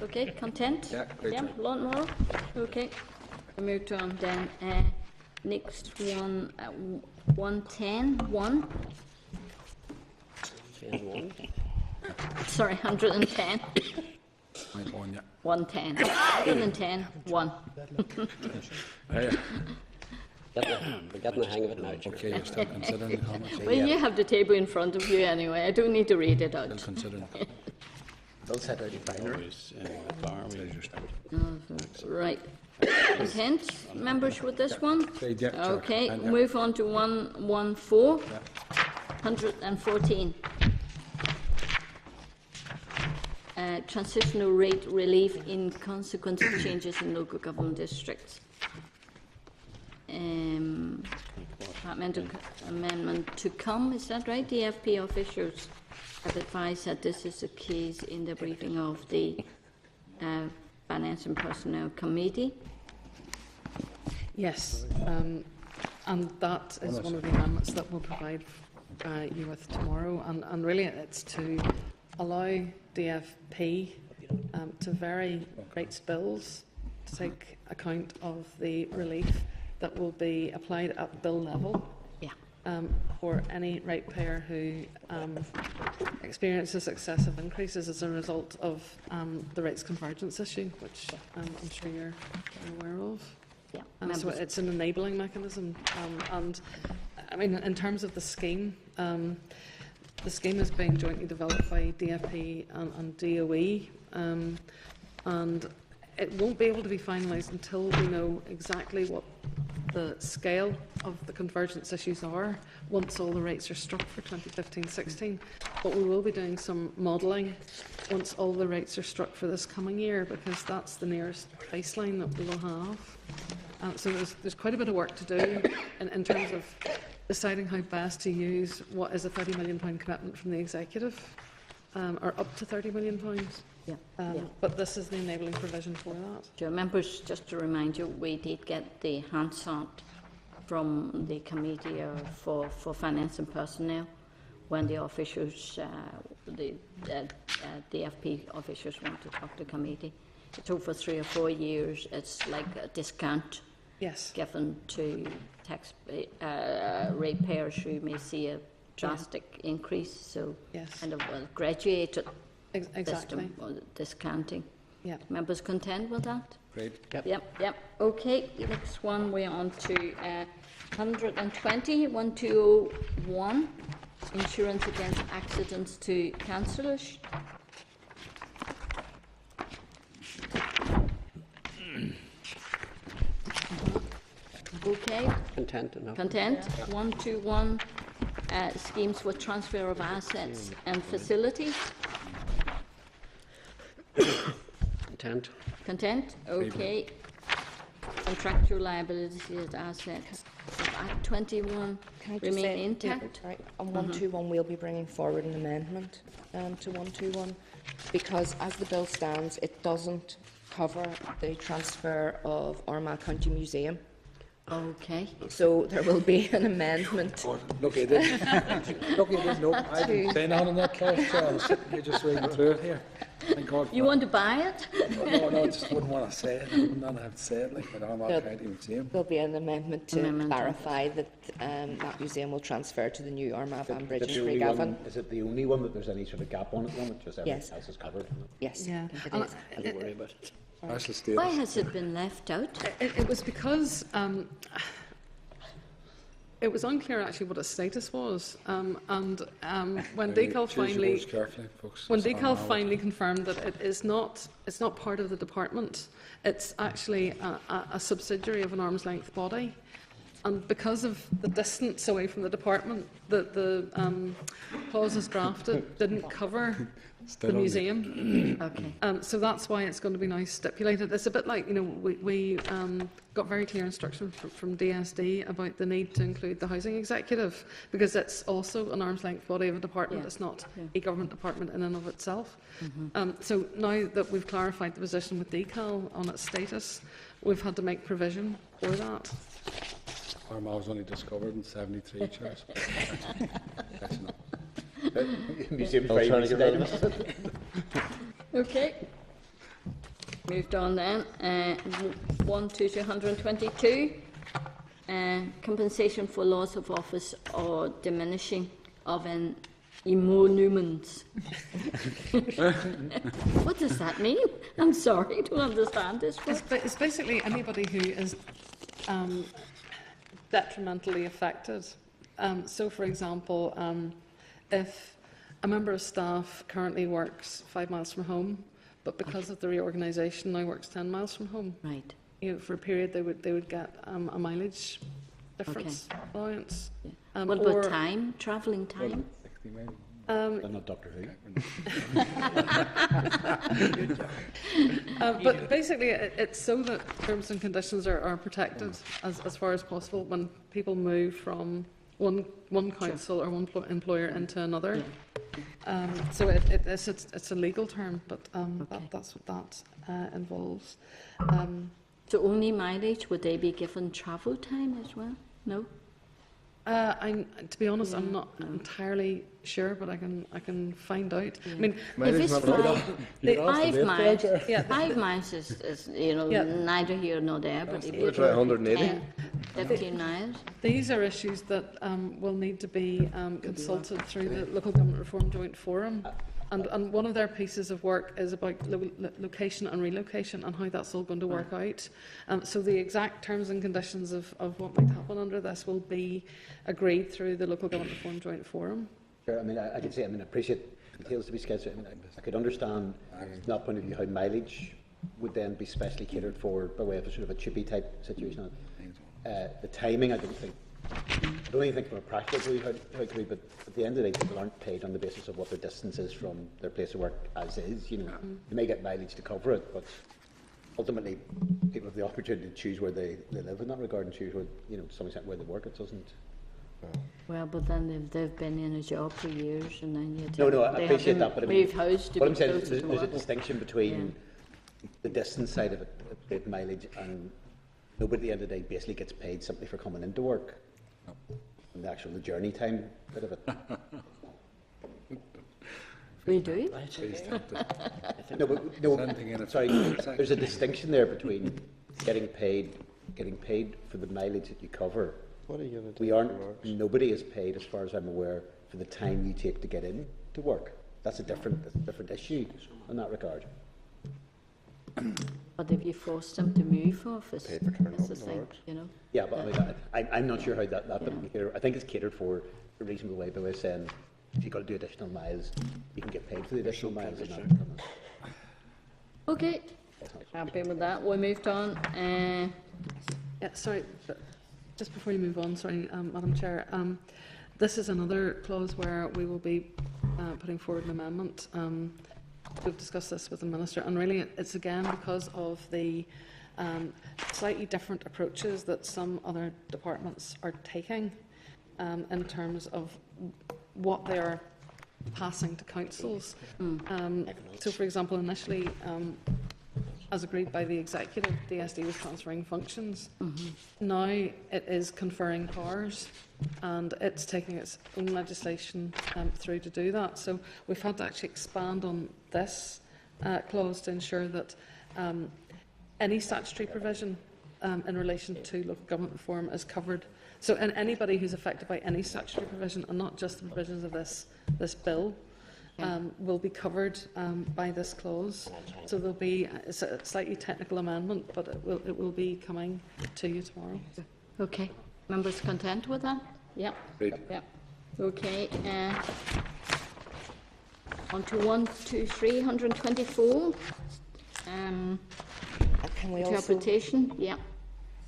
Okay, content? Yeah, great. Yeah, lot more? Okay. We move on then. Next one, 110, 1. Sorry, 110. Point one, yeah. 110. 110, 1. We're getting the hang of it now, Chair. Okay, you're still considering the comments? Well, you have the table in front of you anyway. I don't need to read it Still out. considering the comments? Don't set out a binary. Right. Content, members, with this one? Agreed, yeah, Chair. Okay, And, yeah. move on to 114. 114. Transitional rate relief in consequence of changes in local government districts. Departmental amendment to come, is that right? DFP officials have advised that this is the case in the briefing of the Finance and Personnel Committee. Yes, and that is one of the amendments that we'll provide you with tomorrow. And really, it's to allow DFP to vary rates bills to take account of the relief that will be applied at bill level. Yeah. For any ratepayer who experiences excessive increases as a result of the rates convergence issue, which I'm sure you're aware of. Yeah. So it's an enabling mechanism, and I mean, in terms of the scheme is being jointly developed by DFP and DOE, and it won't be able to be finalised until we know exactly what the scale of the convergence issues are once all the rates are struck for 2015-16. But we will be doing some modelling once all the rates are struck for this coming year, because that's the nearest baseline that we will have. So there's quite a bit of work to do in terms of deciding how best to use what is a £30 million commitment from the executive, or up to £30 million. Yeah. But this is the enabling provision for that. Dear members, just to remind you, we did get the Hansard from the Committee for Finance and Personnel when the officials, the DFP officials want to talk to the committee. It's over 3 or 4 years. It's like a discount given to tax ratepayers who may see a drastic increase. So kind of a graduated system, discounting. Yeah. Members content with that? Great. Yep. Okay, next one we're on to 120, 1201, insurance against accidents to councillors. Okay. Content enough. Content. 121, schemes for transfer of assets and facilities. Content. Content, okay. Contractual liabilities and assets. Act 21 Can I just remain say, intact. Right, on 121 we'll be bringing forward an amendment to 121, because as the bill stands, it doesn't cover the transfer of Armagh County Museum. Okay. So there will be an amendment. Look, I didn't know. I didn't say nothing on that clause, Chair. I was sitting here just reading through it here. Thank God. You want to buy it? No, I just wouldn't want to say it. I wouldn't want to have to say it like the Armagh County Museum. There'll be an amendment to Amendment. clarify that that museum will transfer to the new Armagh Van Bridge in The only Craigavon. one- Is it the only one that there's any sort of gap on at the moment? Just everything Yes. else is covered? Yes, Yeah. it And is. Don't worry about it. Special Why status. has it been left out? It was because it was unclear actually what its status was, and when Choose DCAL your finally words carefully, folks. when It's DCAL Armagh. finally confirmed that it's not part of the department, it's actually a subsidiary of an arm's length body, and because of the distance away from the department, the clauses drafted didn't cover Still the on museum. Okay. So that's why it's going to be now stipulated. It's a bit like, we got very clear instruction from DSD about the need to include the housing executive, because it's also an arm's length body of a department. Yeah. It's not a government department in and of itself. So now that we've clarified the position with DCAL on its status, we've had to make provision for that. Armagh was only discovered in 73, Chairs. Catching up. Museum very limited items. Okay. Moved on then. 122. compensation for loss of office or diminishing of an emolument. What does that mean? I'm sorry, I don't understand this word. It's basically anybody who is detrimentally affected. So, for example, if a member of staff currently works 5 miles from home, but because of the reorganisation now works 10 miles from home, Right. for a period they would get a mileage difference allowance. What about time, travelling time? I'm not Doctor Who. But basically, it's so that terms and conditions are protected as far as possible when people move from one council or one employer into another. So it's a legal term, but that's what that involves. So only mileage, would they be given travel time as well? No? To be honest, I'm not entirely sure, but I can find out. I mean, If it's not allowed. 5 miles, Yeah. 5 miles is Yeah. neither here nor there, but if you try 180. 10, 15 miles, these are issues that will need to be consulted through the Local Government Reform Joint Forum. And one of their pieces of work is about location and relocation and how that's all going to work out. So the exact terms and conditions of what might happen under this will be agreed through the Local Government Reform Joint Forum. Sure, I mean, I could say, I mean, I appreciate details to be sketched. I mean, I could understand from that point of view how mileage would then be specially catered for by way of a sort of a chippy type situation. The timing, I don't even think from a practical view how it could be, but at the end of the day, people aren't paid on the basis of what their distance is from their place of work as is. You know, you may get mileage to cover it, but ultimately, people have the opportunity to choose where they live in that regard and choose where, to some extent, where they work. It doesn't. well, but then if they've been in a job for years and then you No, I they appreciate have that, to but I mean, move house to what be I'm saying is closer to there's a work. distinction between the distance side of it, paid mileage, and nobody at the end of the day basically gets paid simply for coming into work. And the journey time bit of it. We do. Sorry, there's a distinction there between getting paid for the mileage that you cover. What are you going to do? Nobody is paid, as far as I'm aware, for the time you take to get in to work. That's a different issue in that regard. But if you force them to move office, Pay for turning that's the up in the thing, works. you know. Yeah, but I mean, I'm not sure how that bit will be catered. I think it's catered for a reasonable way by way of saying if you've got to do additional miles, you can get paid for the additional miles. Okay, happy with that. We moved on. Yeah, sorry, but just before you move on, sorry, Madam Chair, this is another clause where we will be putting forward an amendment. We've discussed this with the Minister, and really it's again because of the slightly different approaches that some other departments are taking in terms of what they are passing to councils. So, for example, initially, as agreed by the executive, the SD was transferring functions. Now it is conferring powers, and it's taking its own legislation through to do that. So we've had to actually expand on this clause to ensure that any statutory provision in relation to local government reform is covered. So anybody who's affected by any statutory provision, and not just the provisions of this bill, will be covered by this clause. So there'll be a slightly technical amendment, but it will be coming to you tomorrow. Okay, members content with that? Yep. Great. Yep. Okay. On to 124. Can we also Interpretation. Yeah.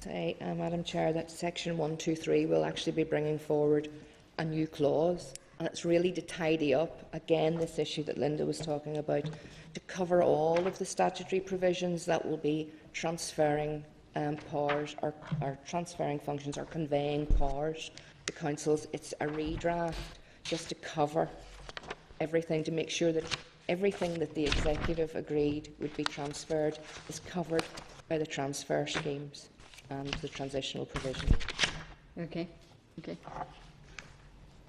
say, Madam Chair, that section 123 will actually be bringing forward a new clause, and it's really to tidy up, again, this issue that Linda was talking about, to cover all of the statutory provisions that will be transferring powers or transferring functions or conveying powers to councils. It's a redraft just to cover everything, to make sure that everything that the executive agreed would be transferred is covered by the transfer schemes and the transitional provision. Okay. Okay.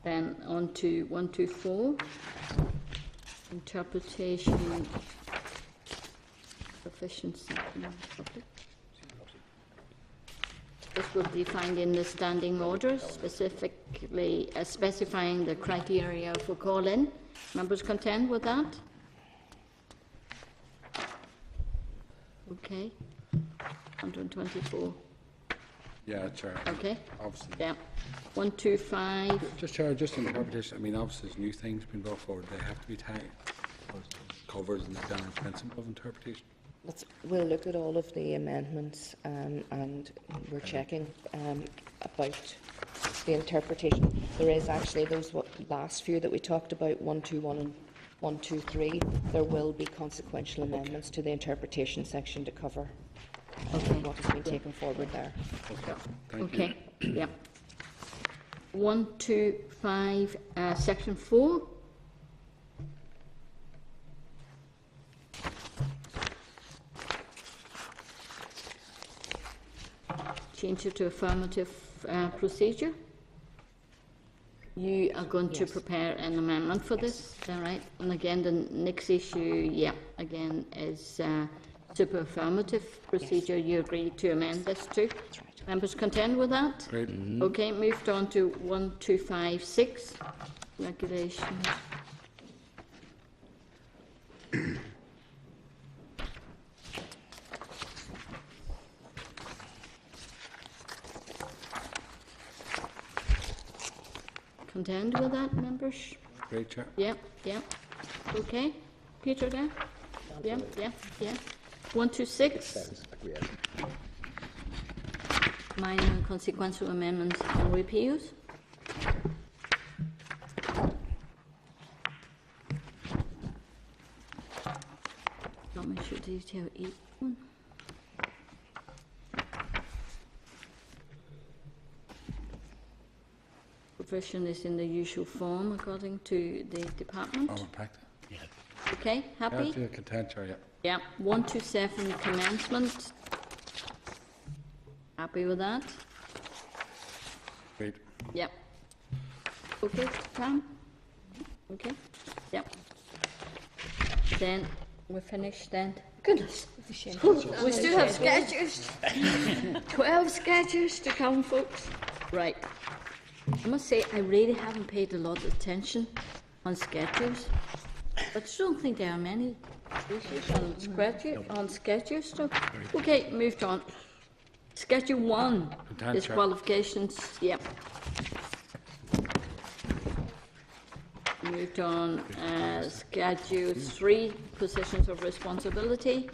Then on to 124. Interpretation. Proficiency in public. This will be defined in the standing orders, specifically specifying the criteria for call-in. Members content with that? Okay. 124. Yeah, Chair. Okay. Obviously. Yeah. 125. Just, Chair, just interpretation. I mean, obviously, there's new things being brought forward. They have to be covered in the general principle of interpretation. We'll look at all of the amendments and we're checking about the interpretation. There is actually those last few that we talked about, 121 and 123. There will be consequential amendments to the interpretation section to cover what has been taken forward there. Okay. Thank you. Okay. Yeah. 125, section 4. Change it to affirmative procedure. You are going to prepare an amendment for this, is that right? And again, the next issue, again, is super affirmative procedure. You agree to amend this too? That's right. Members content with that? Great. Okay, moved on to 1256, regulations. Content with that, members? Great, Chair. Yep. Okay. Peter there? Yeah. 126, minor and consequential amendments and repeals. Not me should detail each one. Provision is in the usual form according to the department. Our practice. Okay, happy? Yeah, content, Chair, yeah. Yeah. 127 commencement. Happy with that? Great. Yep. Okay, Tom? Okay, yep. Then we're finished then. Goodness. We still have sketches. 12 sketches to come, folks. Right. I must say, I really haven't paid a lot of attention on sketches. But I don't think there are many issues on sketches. So. Okay, moved on. Schedule 1, disqualifications, yep. Moved on. Schedule 3, positions of responsibility.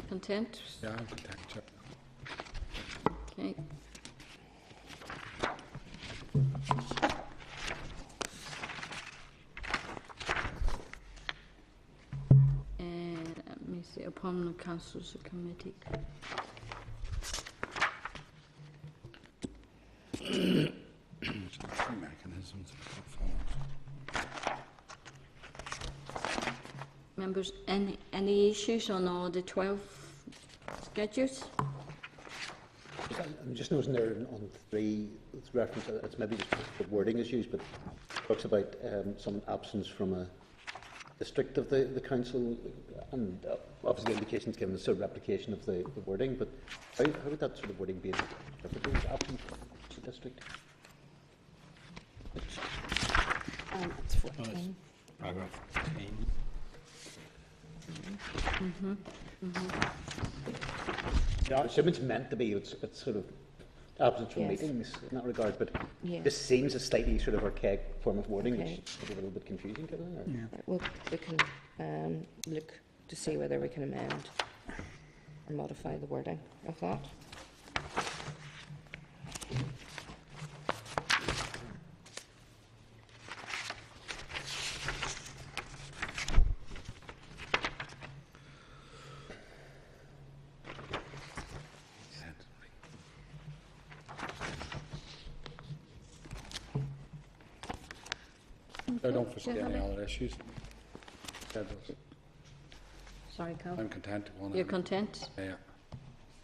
Content? Yeah, I'm content, Chair. Okay. Let me see, upon the council's committee. Mechanisms. Members, any issues on all the 12 schedules? I'm just noticing there on 3, it's reference, it's maybe just the wording is used, but it talks about some absence from a district of the council, and obviously the indication is given as a replication of the wording, but how would that sort of wording be interpreted as absent from a district? It's 14. Paragraph 14. I assume it's meant to be, it's sort of absence from Yes. meetings in that regard, but Yes. this seems a slightly sort of archaic form of wording, Okay. which is a little bit confusing, can it? Right, well, we can look to see whether we can amend or modify the wording of that. I don't foresee any other issues. Schedules. Sorry, Carl. I'm content to one. You're content? Yeah.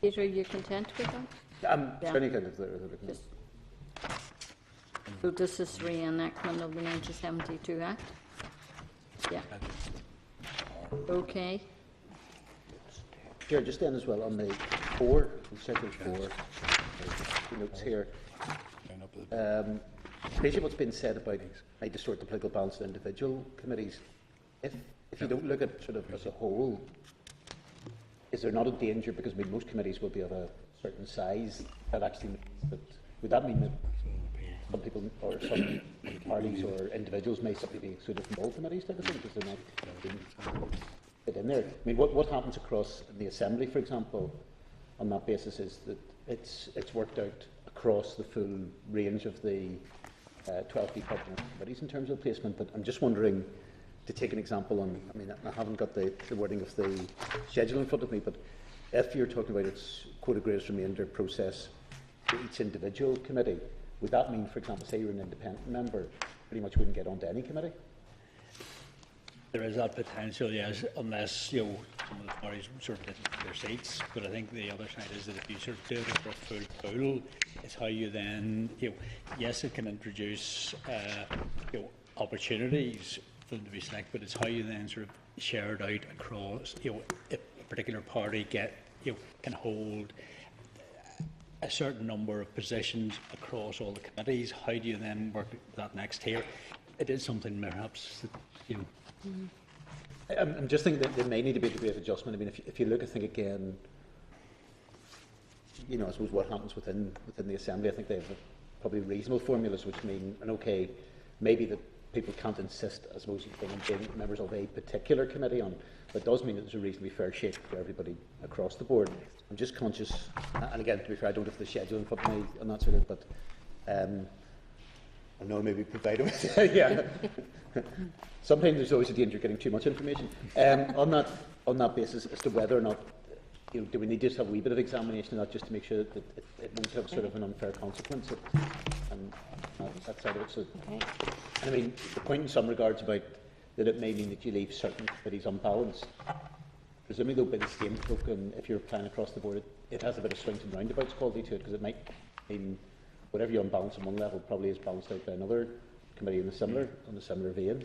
Peter, are you content with that? Yeah. Certainly kind of the Just- So this is reenactment of the 1972 Act? Yeah. Okay. Chair, just then as well on the 4, Schedule 4, the notes here. Basically what's been said about I distort the political balance of individual committees. If you don't look at sort of as a whole, is there not a danger, because I mean, most committees will be of a certain size, that actually means that, would that mean that some people or some parties or individuals may simply be excluded from all committees type of thing because they're not being fit in there? I mean, what happens across the Assembly, for example, on that basis is that it's worked out across the full range of the 12 departmental committees in terms of placement. But I'm just wondering, to take an example on, I mean, I haven't got the wording of the schedule in front of me, but if you're talking about its quota greatest remainder process for each individual committee, would that mean, for example, say you're an independent member, pretty much wouldn't get onto any committee? There is that potential, yes, unless, you know, some of the parties sort of didn't get their seats. But I think the other side is that if you sort of do it for a full pool, it's how you then, you know, yes, it can introduce, you know, opportunities for them to be selected, but it's how you then sort of share it out across, you know, if a particular party can hold a certain number of positions across all the committees. How do you then work that next tier? It is something perhaps that, you know. I'm just thinking that there may need to be a degree of adjustment. I mean, if you look, I think again, you know, I suppose what happens within the Assembly, I think they have probably reasonable formulas which mean, and okay, maybe that people can't insist, I suppose, on being members of a particular committee on, but it does mean that there's a reasonably fair shake for everybody across the board. I'm just conscious, and again, to be fair, I don't have the schedule in front of me on that sort of, but I know maybe provided with, yeah. Sometimes there's always a danger of getting too much information. On that basis, as to whether or not, you know, do we need to just have a wee bit of examination of that just to make sure that it won't have sort of an unfair consequence and that side of it. So, and I mean, the point in some regards about that it may mean that you leave certain committees unbalanced. Presumably, though, by the same token, if you're applying across the board, it has a bit of swings and roundabouts quality to it, because it might mean whatever you unbalance on one level probably is balanced out by another committee in a similar vein.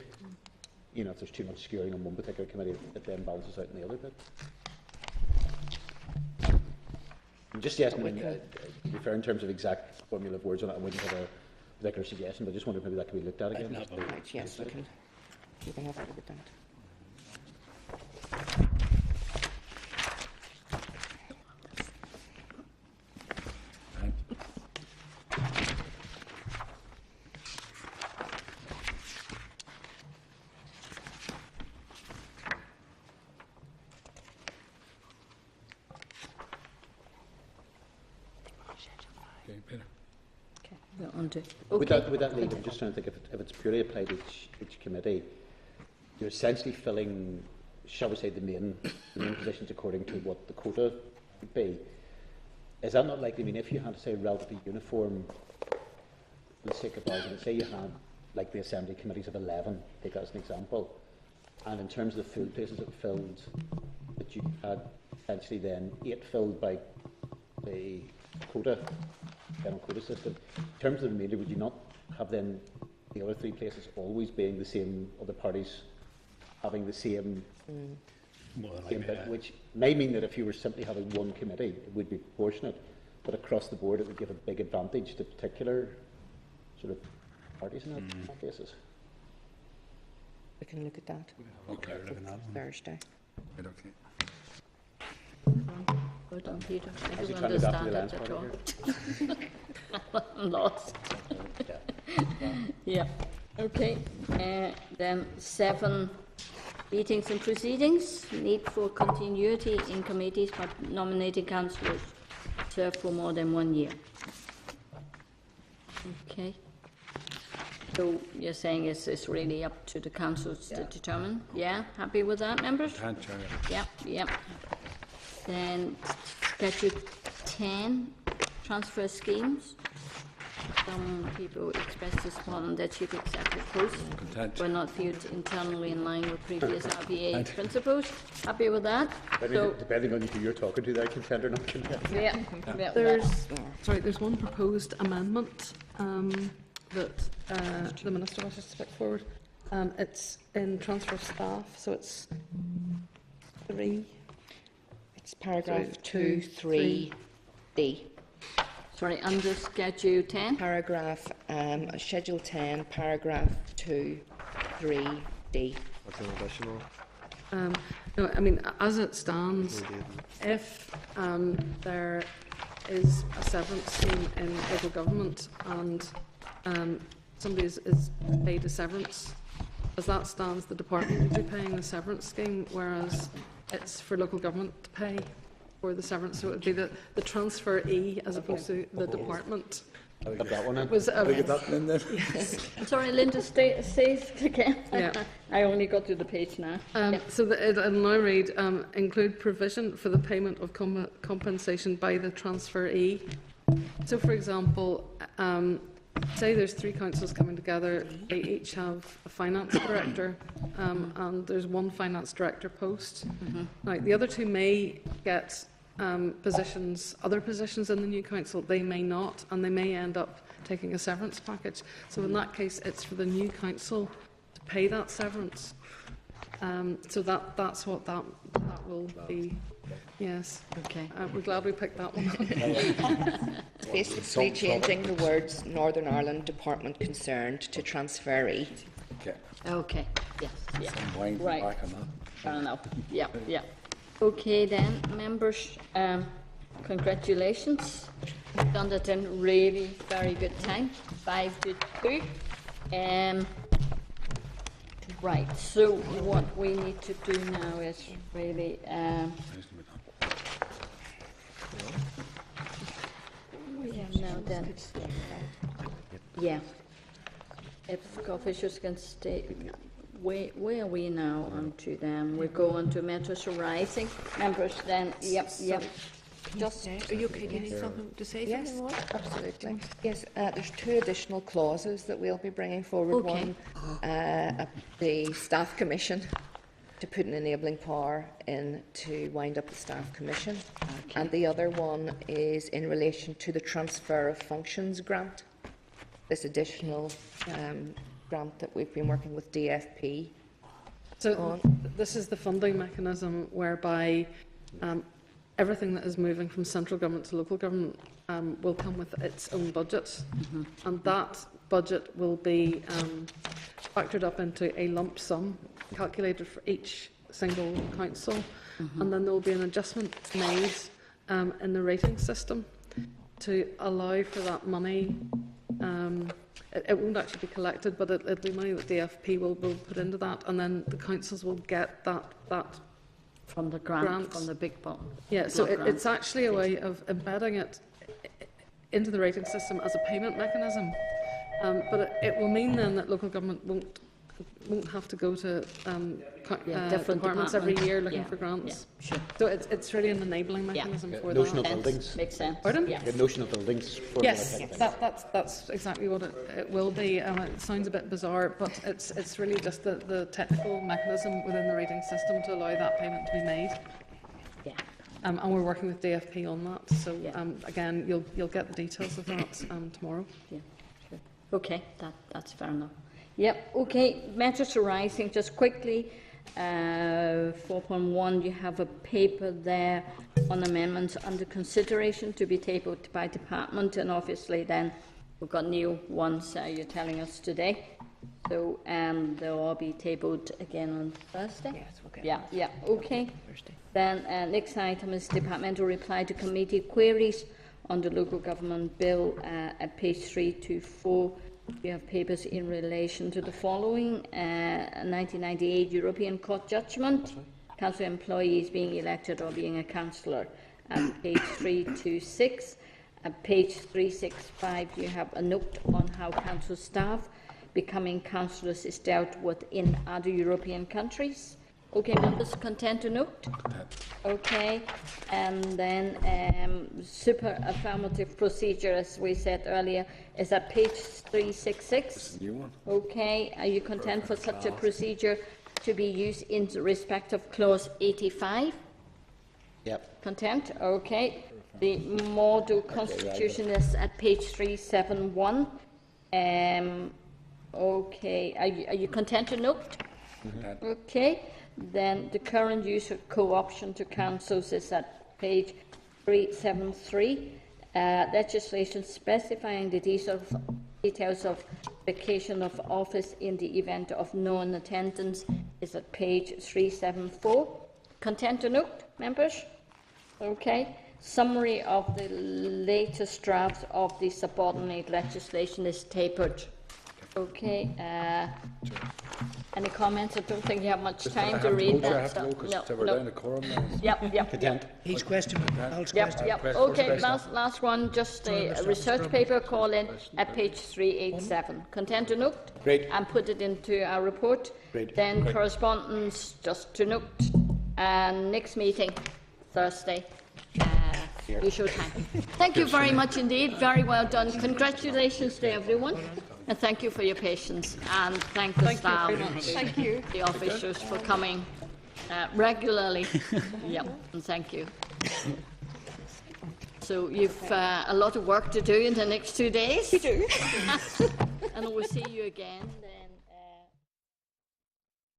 You know, if there's too much skewing on one particular committee, it then balances out in the other bit. And just yes, I mean, to be fair, in terms of exact formula of words on it, I wouldn't have a particular suggestion, but I just wondered if maybe that could be looked at again. Right, yes, we can have a look at that. Okay, Peter. Okay, we're on to. Would Okay. that leave, I'm just trying to think, if it's purely applied to each committee, you're essentially filling, shall we say, the main positions according to what the quota would be. Is that not likely? I mean, if you had to say relatively uniform, for the sake of argument, say you had, like the Assembly committees of 11, take that as an example, and in terms of the full places that filled, that you had potentially then 8 filled by the quota, general quota system. In terms of the remainder, would you not have then the other 3 places always being the same, other parties having the same, bit, which may mean that if you were simply having one committee, it would be proportionate, but across the board it would give a big advantage to particular sort of parties on that basis. We can look at that. Okay. Thursday. Right, okay. Well done, Peter. I How's he don't trying to adapt to understand the it Lance at all. I'm lost. Yeah. Okay. Then 7, meetings and proceedings. Need for continuity in committees but nominating councillors serve for more than 1 year. Okay. So you're saying it's really up to the councils to determine? Yeah. Happy with that, members? Can't chair. Yep. Then Schedule 10, transfer schemes. Some people expressed this morning that Chief Executive posts Content. were not viewed internally in line with previous RBA principles. Happy with that? So, Depending on who you're talking to, they're content or not content. yeah, There's one proposed amendment that the Minister wishes to put forward. It's in transfer of staff, so it's 3. It's paragraph Three, 2, 3D. sorry, under Schedule 10. Paragraph, Schedule 10, paragraph 2, 3D. What's an additional? No, I mean, as it stands, if there is a severance scheme in local government and somebody is paid a severance, as that stands, the department will be paying the severance scheme, whereas it's for local government to pay for the severance. So it would be the transferee as opposed to the department. Have that one in. Was Sorry, Linda, say again. Yeah. I only got to the page now. Yeah. So it'll now read, include provision for the payment of compensation by the transferee. So, for example, say there's 3 councils coming together, they each have a finance director, and there's 1 finance director post. Now, the other 2 may get other positions in the new council, they may not, and they may end up taking a severance package. So in that case, it's for the new council to pay that severance. So that's what that will be. Yes. Okay. We're glad we picked that one up. It's basically changing the words Northern Ireland Department Concerned to transferee. Okay. Okay. Yes. Yeah. Some wine Right. back on that. Fair enough. Yeah. Yeah. Okay then, members. Congratulations. You've done it in really very good time. 5 to 2. Right. So what we need to do now is really. We have now done. Yeah. If officials can stay, where are we now onto them? We go on to matters arising. Members then, yep. Just, Are you okay? Do you need something to say? yes, Something more? absolutely. Yes, there's 2 additional clauses that we'll be bringing forward. Okay. One, the staff commission, to put an enabling power in to wind up the staff commission. And the other one is in relation to the transfer of functions grant, this additional grant that we've been working with DFP. So this is the funding mechanism whereby everything that is moving from central government to local government will come with its own budget, and that budget will be factored up into a lump sum calculated for each single council, and then there will be an adjustment made in the rating system to allow for that money. It won't actually be collected, but it'll be money that DFP will put into that, and then the councils will get that From the grant, Grants. from the big bond. Yeah, so Block it's actually a way of embedding it into the rating system as a payment mechanism. But it will mean then that local government won't have to go to different departments every departments. year looking Yeah, for grants. yeah, sure. So it's really an enabling mechanism for Notion that. of buildings. Makes sense. Pardon? Yeah. The notion of buildings. For Yes, that type of thing. that's exactly what it will be. It sounds a bit bizarre, but it's really just the technical mechanism within the rating system to allow that payment to be made. Yeah. And we're working with DFP on that. So Yeah. again, you'll get the details of that tomorrow. Yeah, sure. Okay, that's fair enough. Yep, okay, matters arising, just quickly, 4.1, you have a paper there on amendments under consideration to be tabled by department, and obviously then we've got new ones you're telling us today. So they'll all be tabled again on Thursday? Yes, we'll get Yeah, okay. Thursday. Then next item is departmental reply to committee queries on the local government bill at page 3 to 4. You have papers in relation to the following: 1998 European Court judgment, council employees being elected or being a councillor, page 326. At page 365 you have a note on how council staff becoming councillors is dealt with in other European countries. Okay, members, content to note? Content. Okay, and then super affirmative procedure, as we said earlier, is at page 366. New one. Okay, are you content for such a procedure to be used in respect of clause 85? Yep. Content, okay. The model constitution is at page 371. Okay, are you content to note? Content. Okay, then the current use of co-option to councils is at page 373. Legislation specifying the details of vacation of office in the event of non-attendance is at page 374. Content to note, members? Okay. Summary of the latest drafts of the subordinate legislation is tapered. Okay. Any comments? I don't think you have much time to read I that. have to go so- because we're down to quorum now. Yep. Content. He's questioning. Al's Yep, questioning. yep. Okay, last one, just a research paper call in at page 387. Content to note? Great. And put it into our report. Great. Then correspondence, just to note. And next meeting, Thursday, usual time. Thank you very much indeed. Very well done. Congratulations to everyone. And thank you for your patience. And thank the staff. Thank you. The officers for coming regularly. Yep, and thank you. So you've a lot of work to do in the next 2 days. We do. And we'll see you again.